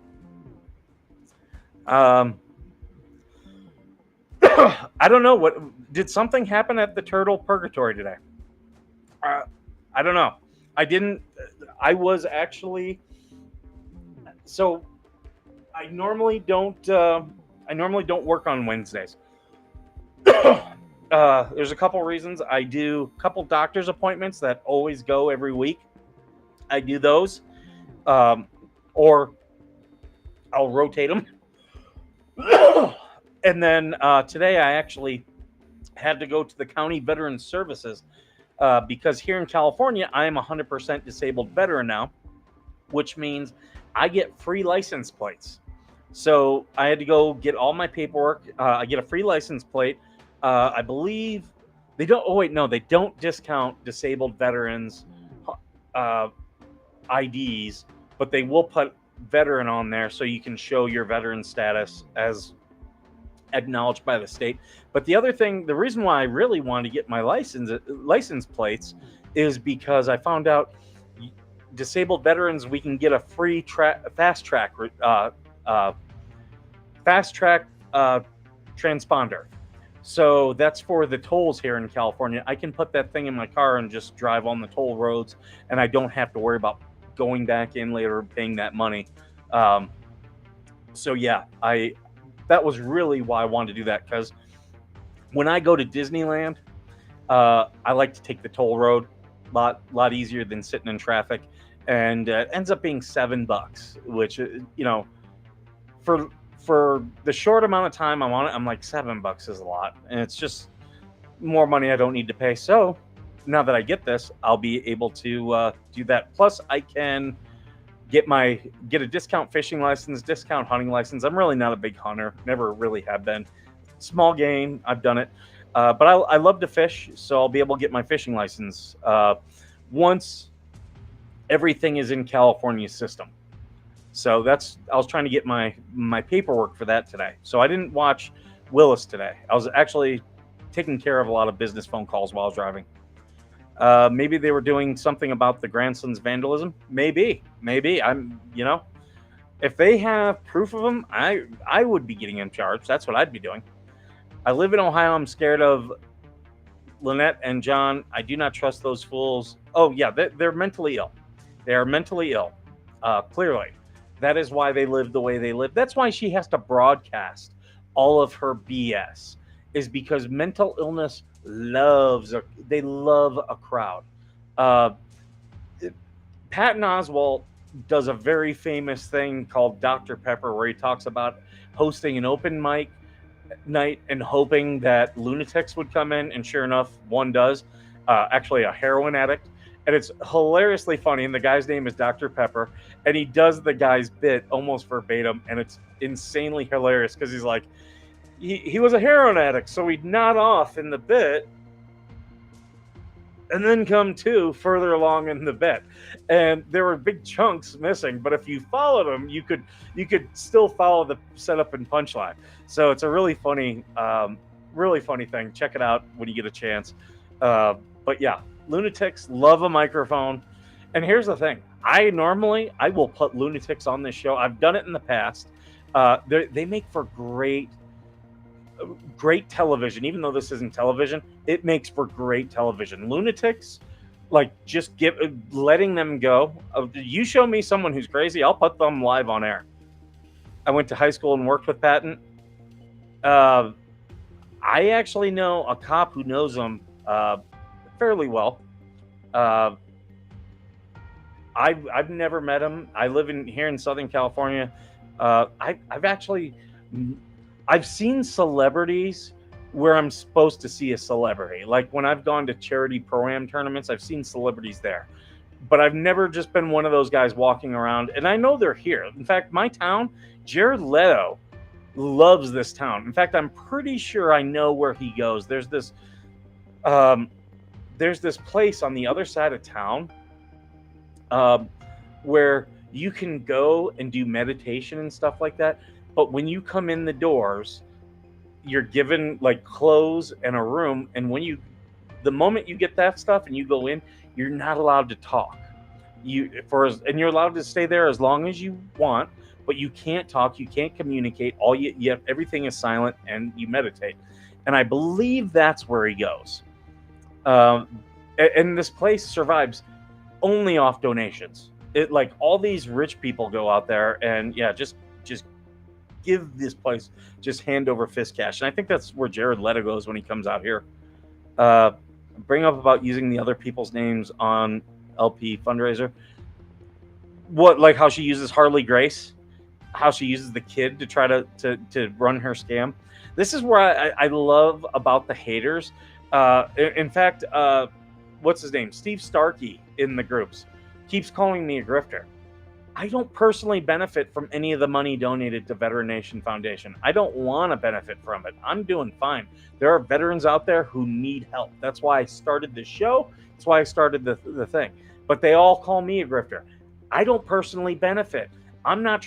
I don't know. Did something happen at the Turtle Purgatory today? I don't know. I was actually. So, I normally don't work on Wednesdays. There's a couple reasons. I do a couple doctor's appointments that always go every week. I do those, or I'll rotate them. And then today I actually had to go to the County Veteran Services because here in California, I am 100% disabled veteran now, which means I get free license plates. So I had to go get all my paperwork. I get a free license plate. I believe they don't. Oh wait, no, they don't discount disabled veterans IDs, but they will put veteran on there so you can show your veteran status as acknowledged by the state. But the other thing, the reason why I really wanted to get my license plates is because I found out disabled veterans, we can get a free fast track transponder. So that's for the tolls here in California. I can put that thing in my car and just drive on the toll roads, and I don't have to worry about going back in later paying that money. So yeah, that was really why I wanted to do that, because when I go to Disneyland, I like to take the toll road. Lot easier than sitting in traffic, and it ends up being $7, which for the short amount of time I'm on it, I'm like, $7 is a lot, and it's just more money I don't need to pay. So now that I get this, I'll be able to do that. Plus, I can get a discount fishing license, discount hunting license. I'm really not a big hunter, never really have been. Small game, I've done it, but I love to fish, so I'll be able to get my fishing license once everything is in California's system. So I was trying to get my paperwork for that today. So I didn't watch Willis today. I was actually taking care of a lot of business phone calls while I was driving. Maybe they were doing something about the grandson's vandalism. Maybe I'm, if they have proof of them, I would be getting in charge. That's what I'd be doing. I live in Ohio. I'm scared of Lynette and John. I do not trust those fools. Oh yeah, they're mentally ill. They are mentally ill. Clearly, that is why they live the way they live. That's why she has to broadcast all of her BS. Is because mental illness they love a crowd. Patton Oswalt does a very famous thing called Dr. Pepper, where he talks about hosting an open mic night and hoping that lunatics would come in, and sure enough, one does. Actually, a heroin addict, and it's hilariously funny. And the guy's name is Dr. Pepper, and he does the guy's bit almost verbatim, and it's insanely hilarious because he's like, he was a heroin addict, so he'd nod off in the bit and then come to further along in the bit, and there were big chunks missing, but if you followed them, you could still follow the setup and punchline. So it's a really funny thing. Check it out when you get a chance. But yeah, lunatics love a microphone. And here's the thing, I will put lunatics on this show. I've done it in the past. They make for great television. Even though this isn't television, it makes for great television. Lunatics, like, just letting them go. You show me someone who's crazy, I'll put them live on air. I went to high school and worked with Patton. I actually know a cop who knows him fairly well. I've never met him. I live here in Southern California. I've seen celebrities where I'm supposed to see a celebrity. Like when I've gone to charity pro-am tournaments, I've seen celebrities there. But I've never just been one of those guys walking around. And I know they're here. In fact, my town, Jared Leto loves this town. In fact, I'm pretty sure I know where he goes. There's this place on the other side of town where you can go and do meditation and stuff like that. But when you come in the doors, you're given like clothes and a room. And the moment you get that stuff and you go in, you're not allowed to talk. And you're allowed to stay there as long as you want, but you can't talk, you can't communicate. Everything is silent, and you meditate. And I believe that's where he goes. And this place survives only off donations. Like all these rich people go out there and just give this place just hand over fist cash. And I think that's where Jared Leto goes when he comes out here. Bring up about using the other people's names on LP fundraiser. Like how she uses Harley Grace, how she uses the kid to try to run her scam. This is where I love about the haters. In fact, what's his name? Steve Starkey in the groups keeps calling me a grifter. I don't personally benefit from any of the money donated to Veteran Nation Foundation. I don't want to benefit from it. I'm doing fine. There are veterans out there who need help. That's why I started this show. That's why I started the thing. But they all call me a grifter. I don't personally benefit. I'm not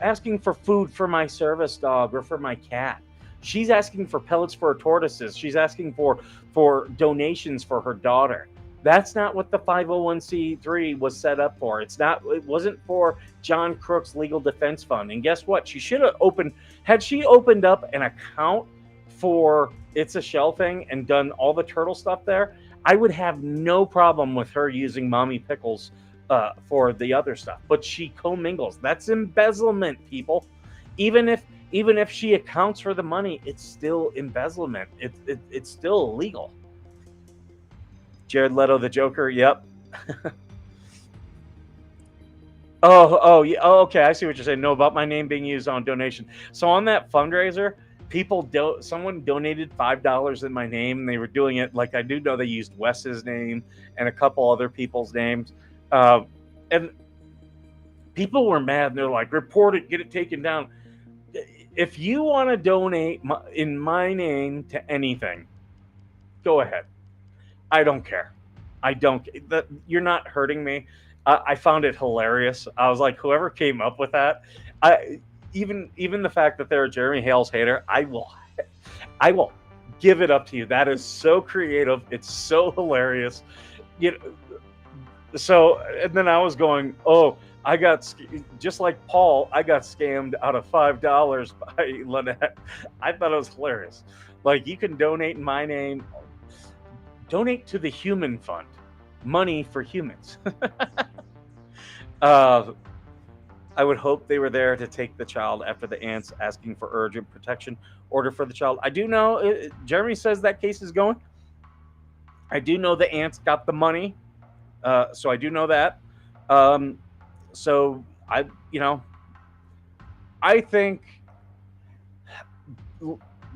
asking for food for my service dog or for my cat. She's asking for pellets for her tortoises. She's asking for donations for her daughter. That's not what the 501c3 was set up for. It wasn't for John Crook's legal defense fund. And guess what? Had she opened up an account for It's a Shell thing and done all the turtle stuff there, I would have no problem with her using Mommy Pickles for the other stuff. But she commingles. That's embezzlement, people. Even if she accounts for the money, it's still embezzlement. It's still illegal. Jared Leto, the Joker. Yep. Yeah. Oh, okay. I see what you're saying. No, about my name being used on donation. So on that fundraiser, someone donated $5 in my name, and they were doing it like I do know they used Wes's name and a couple other people's names, and people were mad. And they're like, "Report it, get it taken down." If you want to donate in my name to anything, go ahead. I don't care. You're not hurting me. I found it hilarious. I was like, whoever came up with that, even the fact that they're a Jeremy Hale's hater, I will give it up to you. That is so creative. It's so hilarious. So, and then I was going, oh, I got, just like Paul, I got scammed out of $5 by Lynette. I thought it was hilarious. Like, you can donate in my name. Donate to the Human Fund. Money for humans. I would hope they were there to take the child after the aunts asking for urgent protection order for the child. I do know, Jeremy says that case is going. I do know the aunts got the money. So I do know that. So I think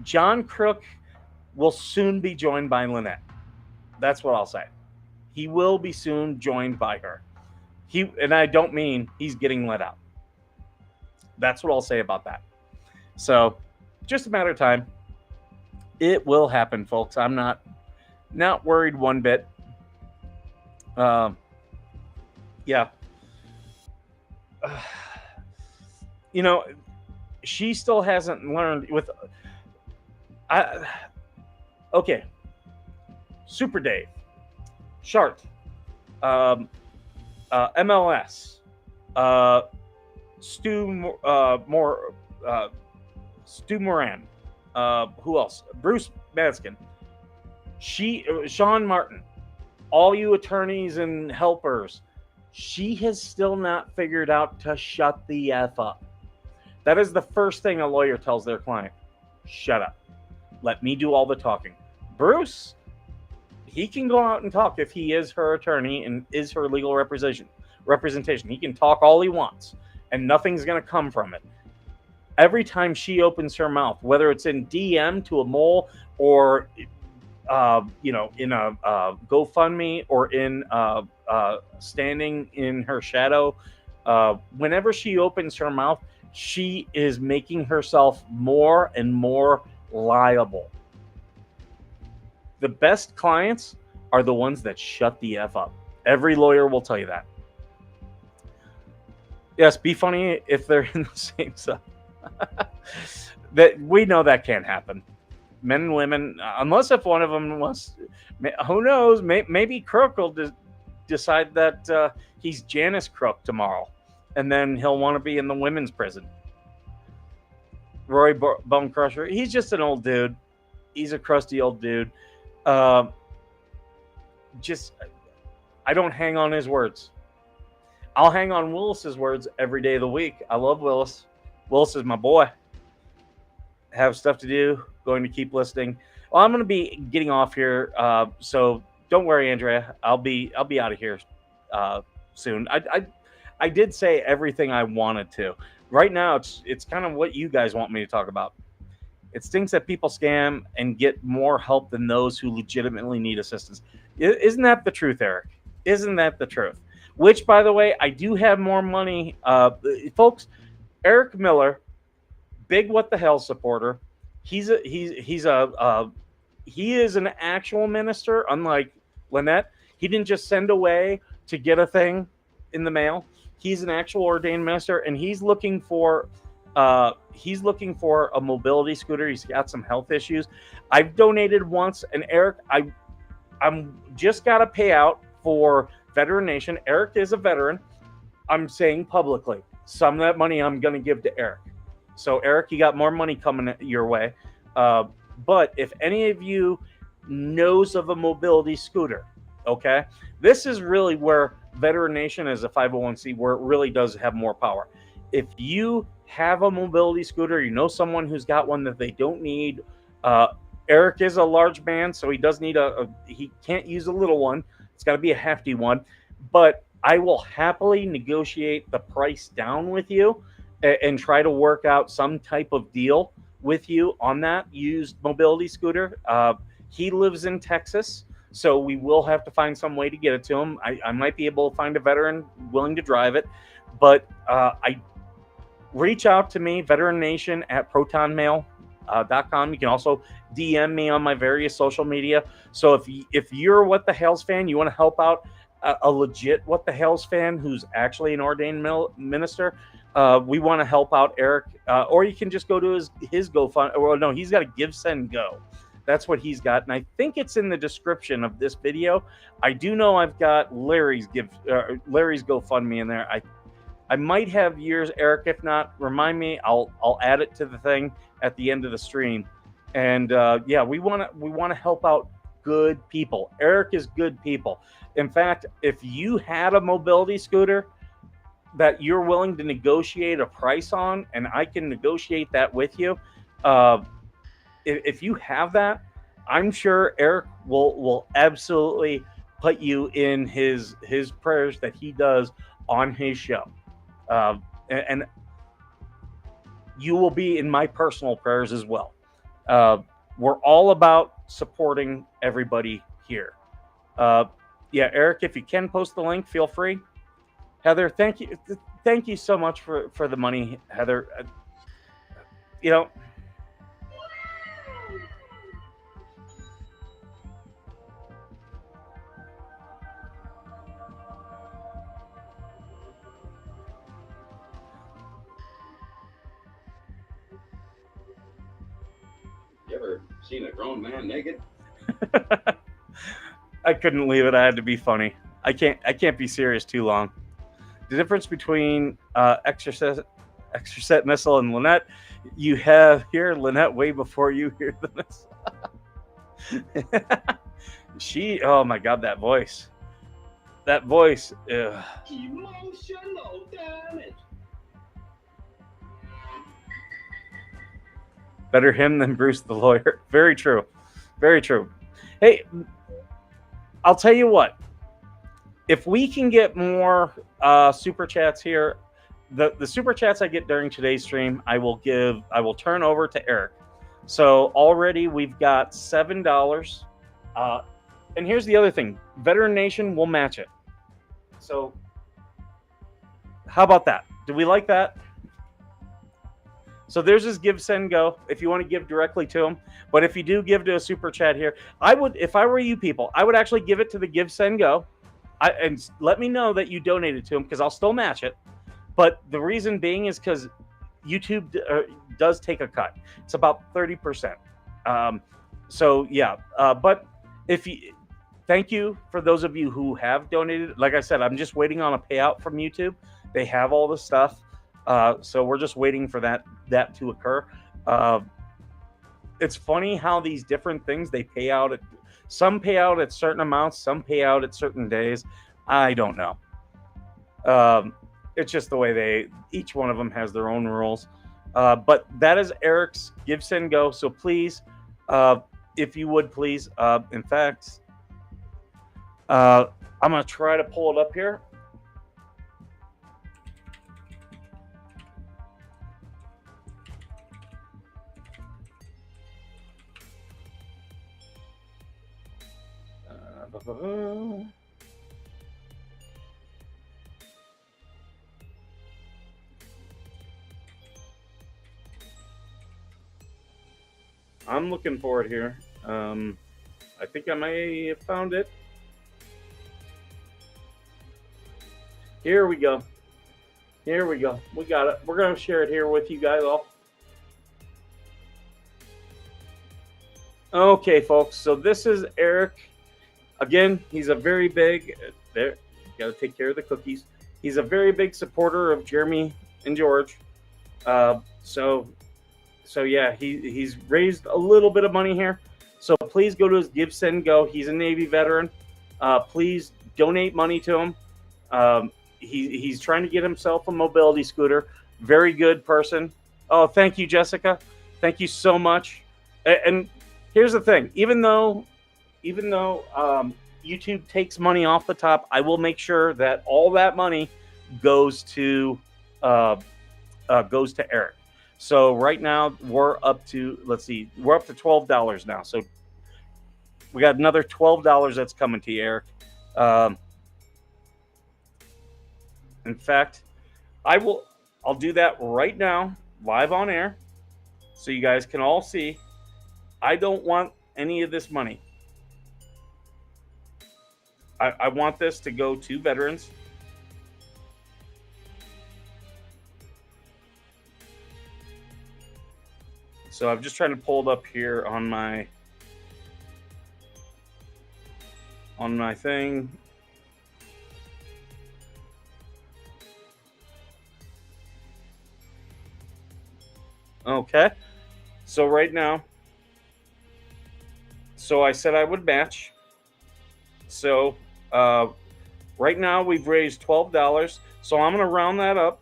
John Crook will soon be joined by Lynette. That's what I'll say. He will be soon joined by her. And I don't mean he's getting let out. That's what I'll say about that. So, just a matter of time. It will happen, folks. I'm not worried one bit. Yeah. She still hasn't learned with. Okay. Super Dave, Shart, MLS, Stu Moran, who else? Bruce Manskin, Sean Martin, all you attorneys and helpers. She has still not figured out to shut the F up. That is the first thing a lawyer tells their client. Shut up. Let me do all the talking. Bruce, he can go out and talk if he is her attorney and is her legal representation. He can talk all he wants, and nothing's going to come from it. Every time she opens her mouth, whether it's in DM to a mole or, in a GoFundMe or in standing in her shadow, whenever she opens her mouth, she is making herself more and more liable. The best clients are the ones that shut the F up. Every lawyer will tell you that. Yes, be funny if they're in the same cell. That we know that can't happen. Men and women, unless if one of them wants, who knows? Maybe Crook will decide that he's Janice Crook tomorrow, and then he'll want to be in the women's prison. Roy Bone Crusher, he's just an old dude. He's a crusty old dude. I don't hang on his words. I'll hang on Willis's words every day of the week. I love Willis. Willis is my boy. Have stuff to do. Going to keep listening. Well, I'm going to be getting off here. So don't worry, Andrea. I'll be out of here soon. I did say everything I wanted to. Right now, it's kind of what you guys want me to talk about. It stinks that people scam and get more help than those who legitimately need assistance. Isn't that the truth, Eric? Isn't that the truth? Which, by the way, I do have more money, folks. Eric Miller, big what the hell supporter. He is an actual minister, unlike Lynette. He didn't just send away to get a thing in the mail. He's an actual ordained minister, and he's looking for a mobility scooter. He's got some health issues. I've donated once, and Eric, I'm just got a payout for Veteran Nation. Eric is a veteran. I'm saying publicly, some of that money I'm going to give to Eric. So, Eric, you got more money coming your way. But if any of you knows of a mobility scooter, okay, this is really where Veteran Nation as a 501c, where it really does have more power. If you have a mobility scooter, you know someone who's got one that they don't need. Eric is a large man, so he does need he can't use a little one. It's got to be a hefty one. But I will happily negotiate the price down with you and try to work out some type of deal with you on that used mobility scooter. He lives in Texas, so we will have to find some way to get it to him. I might be able to find a veteran willing to drive it, but I reach out to me, Veteran Nation at protonmail.com. You can also DM me on my various social media. So if you're a What the Hell's fan, you want to help out a legit What the Hell's fan who's actually an ordained minister, we want to help out Eric. Or you can just go to his GoFundMe. Well, no, he's got a Give, Send, Go. That's what he's got, and I think it's in the description of this video. I do know I've got Larry's GoFundMe in there. I might have yours, Eric. If not, remind me. I'll add it to the thing at the end of the stream. And yeah, we want to help out good people. Eric is good people. In fact, if you had a mobility scooter that you're willing to negotiate a price on, and I can negotiate that with you, if you have that, I'm sure Eric will absolutely put you in his prayers that he does on his show. And you will be in my personal prayers as well. We're all about supporting everybody here. Yeah, Eric, if you can post the link, feel free. Heather, thank you so much for the money, Heather. You know, You ever seen a grown man naked? I couldn't leave it. I had to be funny. I can't be serious too long. The difference between Exocet Missile and Lynette, you have here Lynette way before you hear the missile. Oh my God, that voice. Emotional damage. Better him than Bruce the lawyer. Very true. Very true. Hey, I'll tell you what. If we can get more super chats here, the super chats I get during today's stream, I will turn over to Eric. So already we've got $7. And here's the other thing. Veteran Nation will match it. So how about that? Do we like that? So there's his Give, Send, Go if you want to give directly to him. But if you do give to a super chat here, if I were you people, I would actually give it to the Give, Send, Go. And let me know that you donated to him, because I'll still match it. But the reason being is because YouTube does take a cut. It's about 30%. So yeah, but thank you for those of you who have donated. Like I said, I'm just waiting on a payout from YouTube. They have all the stuff. So we're just waiting for that to occur. It's funny how these different things, they pay out some pay out at certain amounts, some pay out at certain days. I don't know. It's just the way each one of them has their own rules. But that is Eric's Give, Send, Go. So please, if you would please, in fact, I'm going to try to pull it up here. I'm looking for it here. I think I may have found it. Here we go. Here we go. We got it. We're going to share it here with you guys all. Okay, folks. So this is Eric. Again, he's a very big, there, got to take care of the cookies. He's a very big supporter of Jeremy and George. So yeah, he's raised a little bit of money here. So please go to his Give, Send, Go. He's a Navy veteran. Please donate money to him. He's trying to get himself a mobility scooter. Very good person. Oh, thank you, Jessica. Thank you so much. And here's the thing: even though YouTube takes money off the top, I will make sure that all that money goes to Eric. So right now we're up to, let's see, we're up to $12 now. So we got another $12 that's coming to you, Eric. In fact, I'll do that right now, live on air, so you guys can all see. I don't want any of this money. I want this to go to veterans. So I'm just trying to pull it up here on my thing. Okay. So right now, so I said I would match. So right now we've raised $12. So I'm going to round that up.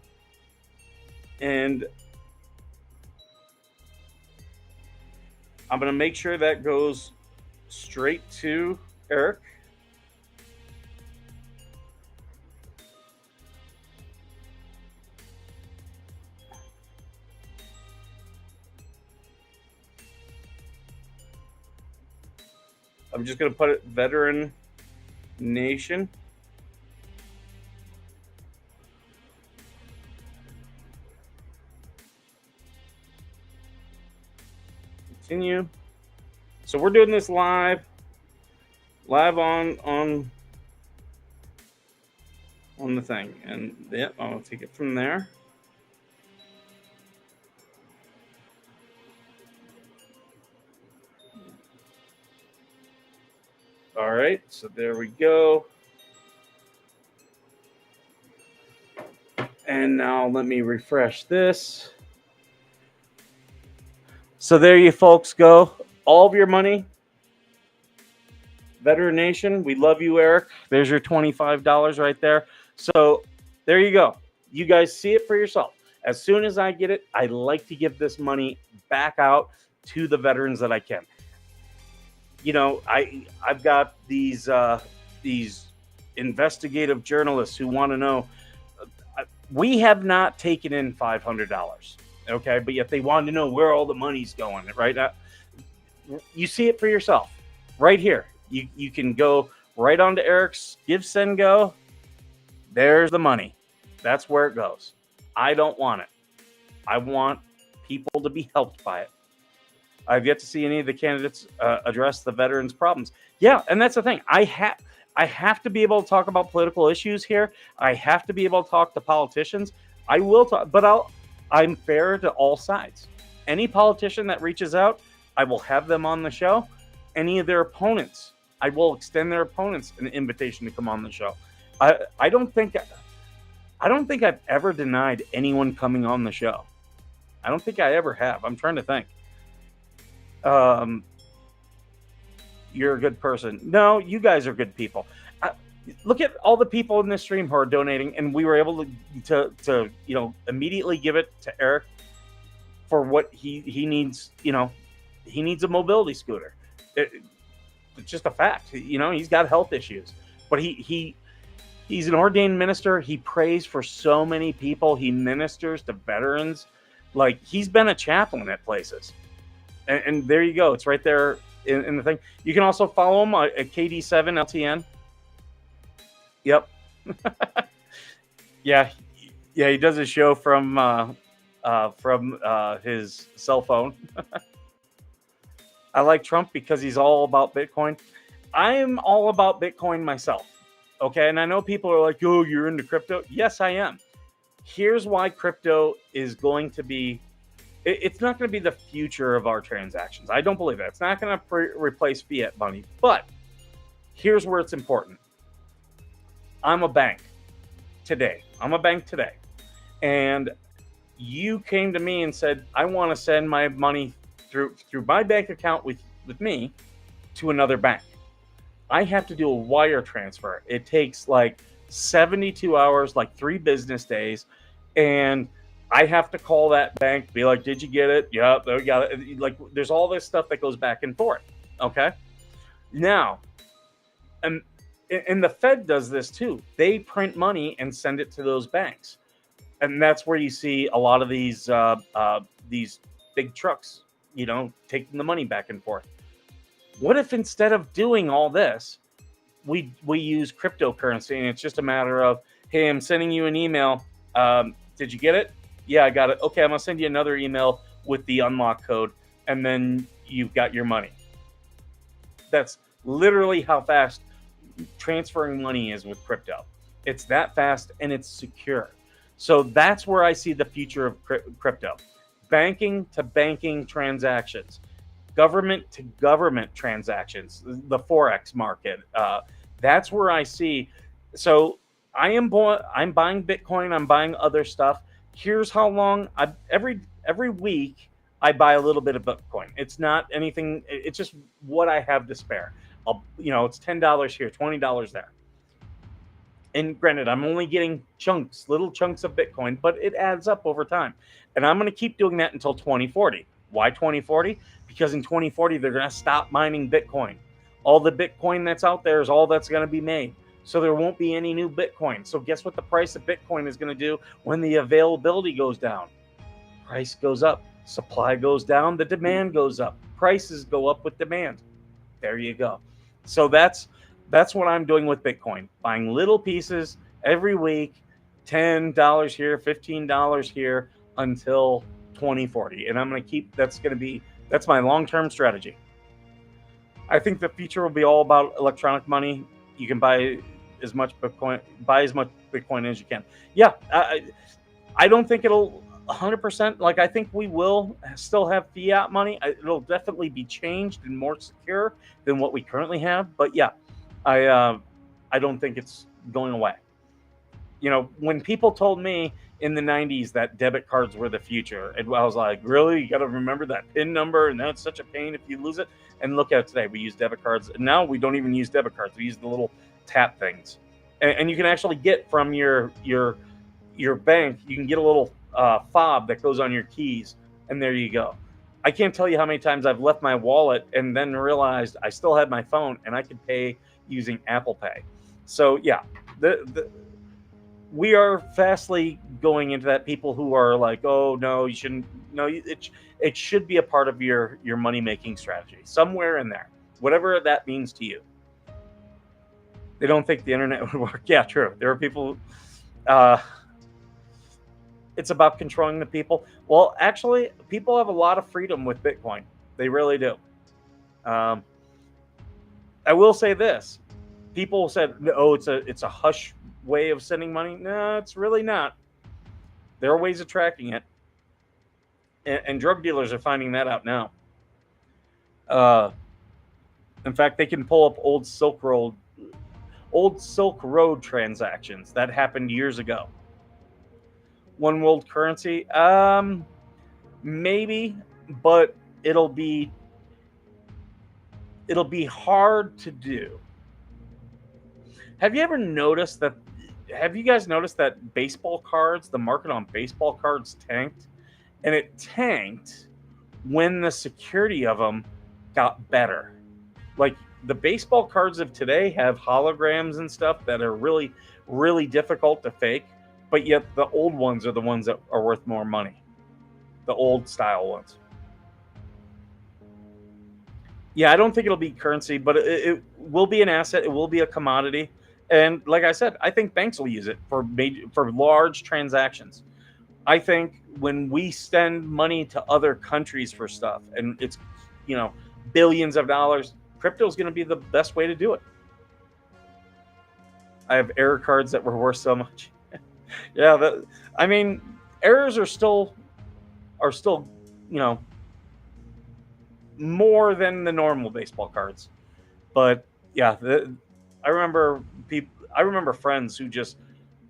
And I'm going to make sure that goes straight to Eric. I'm just going to put it Veteran Nation. Continue. So we're doing this live on the thing, and yep, I'll take it from there. All right, so there we go. And now let me refresh this. So there you folks go. All of your money. Veteran Nation, we love you, Eric. There's your $25 right there. So there you go. You guys see it for yourself. As soon as I get it, I like to give this money back out to the veterans that I can. You know, I've got these investigative journalists who want to know. We have not taken in $500, okay? But yet they want to know where all the money's going, right? You see it for yourself right here. You can go right onto Eric's Give, Send, Go. There's the money. That's where it goes. I don't want it. I want people to be helped by it. I've yet to see any of the candidates address the veterans' problems. Yeah, and that's the thing. I have to be able to talk about political issues here. I have to be able to talk to politicians. I will talk, but I'm fair to all sides. Any politician that reaches out, I will have them on the show. Any of their opponents, I will extend their opponents an invitation to come on the show. I don't think I've ever denied anyone coming on the show. I don't think I ever have. I'm trying to think. You're a good person. No, you guys are good people. Look at all the people in this stream who are donating, and we were able to immediately give it to Eric for what he needs. He needs a mobility scooter. It's just a fact. He's got health issues, but he's an ordained minister. He prays for so many people. He ministers to veterans. Like, he's been a chaplain at places. And there you go. It's right there in the thing. You can also follow him at KD7LTN. Yep. Yeah, he does a show from his cell phone. I like Trump because he's all about Bitcoin. I am all about Bitcoin myself. Okay, and I know people are like, "Oh, you're into crypto." Yes, I am. Here's why crypto is going to be. It's not going to be the future of our transactions. I don't believe that. It's not going to replace fiat money. But here's where it's important. I'm a bank today. And you came to me and said, I want to send my money through my bank account with me to another bank. I have to do a wire transfer. It takes like 72 hours, like 3 business days. And I have to call that bank, be like, did you get it? Yep, they got it. Like, there's all this stuff that goes back and forth. Okay. Now, and the Fed does this too. They print money and send it to those banks. And that's where you see a lot of these big trucks, taking the money back and forth. What if instead of doing all this, we use cryptocurrency, and it's just a matter of, hey, I'm sending you an email. Did you get it? Yeah, I got it. Okay, I'm gonna send you another email with the unlock code, and then you've got your money. That's literally how fast transferring money is with crypto. It's that fast, and it's secure. So that's where I see the future of crypto. Banking to banking transactions, government to government transactions, the Forex market. That's where I see. So I'm buying Bitcoin. I'm buying other stuff. Here's how long. Every week I buy a little bit of Bitcoin. It's not anything. It's just what I have to spare. It's $10 here, $20 there. And granted, I'm only getting little chunks of Bitcoin, but it adds up over time. And I'm going to keep doing that until 2040. Why 2040? Because in 2040, they're going to stop mining Bitcoin. All the Bitcoin that's out there is all that's going to be made. So there won't be any new Bitcoin. So guess what the price of Bitcoin is going to do when the availability goes down? Price goes up. Supply goes down. The demand goes up. Prices go up with demand. There you go. So that's what I'm doing with Bitcoin. Buying little pieces every week, $10 here, $15 here until 2040. And I'm going to keep, that's my long-term strategy. I think the future will be all about electronic money. You can buy as much Bitcoin as you can. Yeah, I don't think it'll 100%. Like, I think we will still have fiat money. It'll definitely be changed and more secure than what we currently have. But yeah, I don't think it's going away. When people told me in the 90s that debit cards were the future, and I was like, really? You got to remember that PIN number, and that's such a pain if you lose it. And look at it today. We use debit cards. And now we don't even use debit cards. We use the little tap things. And you can actually get from your bank, you can get a little fob that goes on your keys, and there you go. I can't tell you how many times I've left my wallet and then realized I still had my phone and I could pay using Apple Pay. So yeah, we are fastly going into that. People who are like, oh no, you shouldn't. No, it should be a part of your money making strategy somewhere in there, whatever that means to you. They don't think the internet would work. Yeah, true. There are people. It's about controlling the people. Well, actually, people have a lot of freedom with Bitcoin. They really do. I will say this. People said, oh, it's a hush way of sending money. No, it's really not. There are ways of tracking it. And drug dealers are finding that out now. In fact, they can pull up old Silk Road transactions that happened years ago. One world currency, maybe, but it'll be hard to do. Have you guys noticed that baseball cards, the market on baseball cards tanked? And it tanked when the security of them got better. Like, the baseball cards of today have holograms and stuff that are really, really difficult to fake. But yet the old ones are the ones that are worth more money. The old style ones. Yeah, I don't think it'll be currency, but it will be an asset. It will be a commodity. And like I said, I think banks will use it for large transactions. I think when we send money to other countries for stuff, and it's, you know, billions of dollars, crypto is going to be the best way to do it. I have error cards that were worth so much. Yeah, I mean, errors are still, you know, more than the normal baseball cards. But yeah, I remember people. I remember friends who just,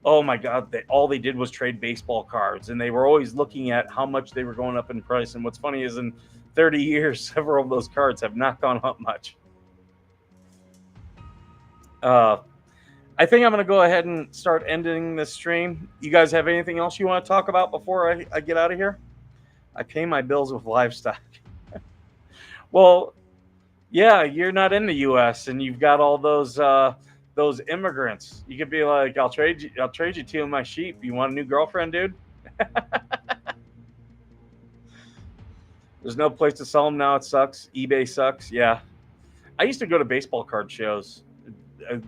oh my god, all they did was trade baseball cards, and they were always looking at how much they were going up in price. And what's funny is, in 30 years, several of those cards have not gone up much. Uh, I think I'm going to go ahead and start ending this stream. You guys have anything else you want to talk about before I get out of here? I pay my bills with livestock. Well, yeah, you're not in the U.S. and you've got all those immigrants. You could be like, I'll trade you two of my sheep. You want a new girlfriend, dude? There's no place to sell them now. It sucks. eBay sucks. Yeah, I used to go to baseball card shows,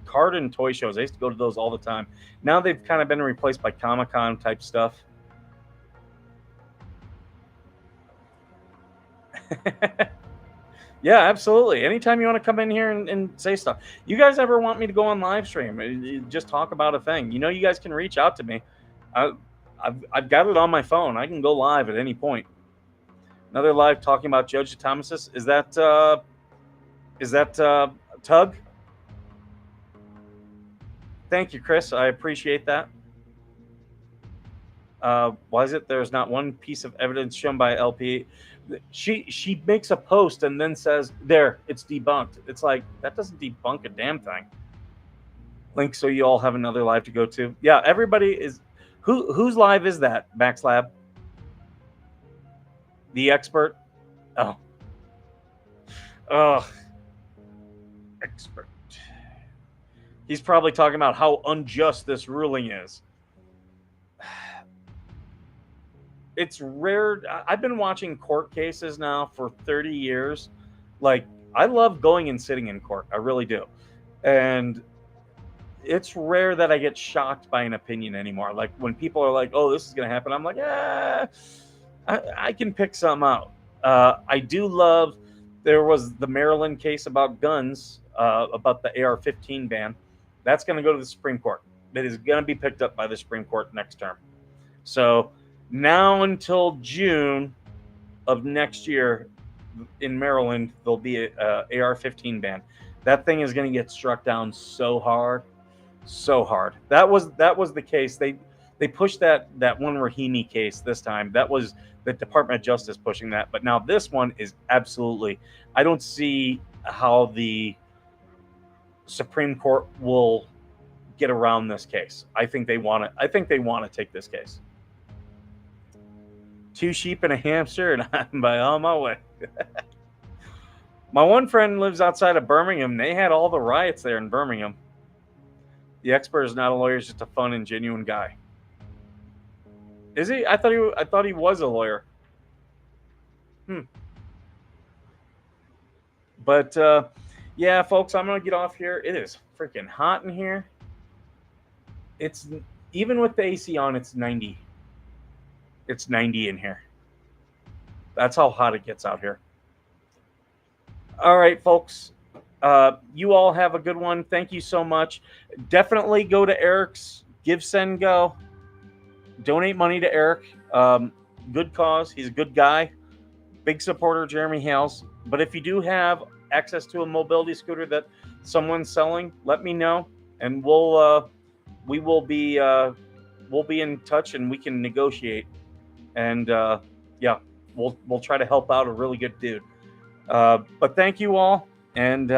card and toy shows. I used to go to those all the time. Now they've kind of been replaced by Comic-Con type stuff. Yeah, absolutely. Anytime you want to come in here and say stuff. You guys ever want me to go on live stream? Just talk about a thing. You know, you guys can reach out to me. I've got it on my phone. I can go live at any point. Another live talking about Judge Thomas's. Is that Tug? Thank you, Chris. I appreciate that. Why is it there's not one piece of evidence shown by LP? She makes a post and then says, there, it's debunked. It's like, that doesn't debunk a damn thing. Link, so you all have another live to go to. Yeah, everybody is. Whose live is that, Max Lab? The expert? Oh. Expert. He's probably talking about how unjust this ruling is. It's rare. I've been watching court cases now for 30 years. Like, I love going and sitting in court. I really do. And it's rare that I get shocked by an opinion anymore. Like, when people are like, oh, this is going to happen, I'm like, I can pick something out. I do love, there was the Maryland case about guns, about the AR-15 ban. That's going to go to the Supreme Court. It is going to be picked up by the Supreme Court next term. So now until June of next year in Maryland, there'll be a AR-15 ban. That thing is going to get struck down so hard. That was the case. They pushed that one Rahimi case this time. That was the Department of Justice pushing that. But now this one is absolutely, I don't see how the Supreme Court will get around this case. I think they want to take this case. 2 sheep and a hamster, and I'm on my way. My one friend lives outside of Birmingham. They had all the riots there in Birmingham. The expert is not a lawyer; he's just a fun and genuine guy. Is he? I thought he was a lawyer. But yeah, folks, I'm gonna get off here. It is freaking hot in here. It's, even with the AC on, it's 90. It's 90 in here. That's how hot it gets out here. All right, folks. You all have a good one. Thank you so much. Definitely go to Eric's Give, Send, Go. Donate money to Eric. Good cause. He's a good guy. Big supporter of Jeremy Hales. But if you do have access to a mobility scooter that someone's selling, let me know, and we'll be in touch, and we can negotiate. And yeah, we'll try to help out a really good dude. But thank you all, and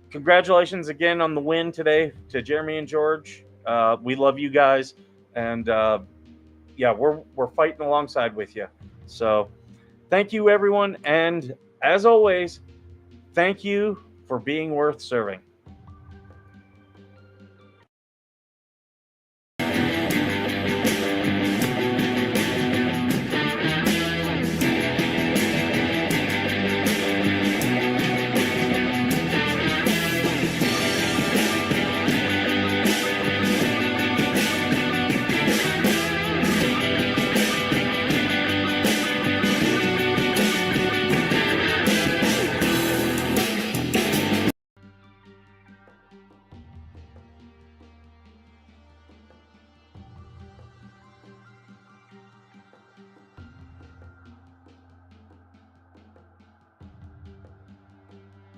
congratulations again on the win today to Jeremy and George. We love you guys, and yeah, we're fighting alongside with you. So thank you, everyone, and as always, thank you for being worth serving.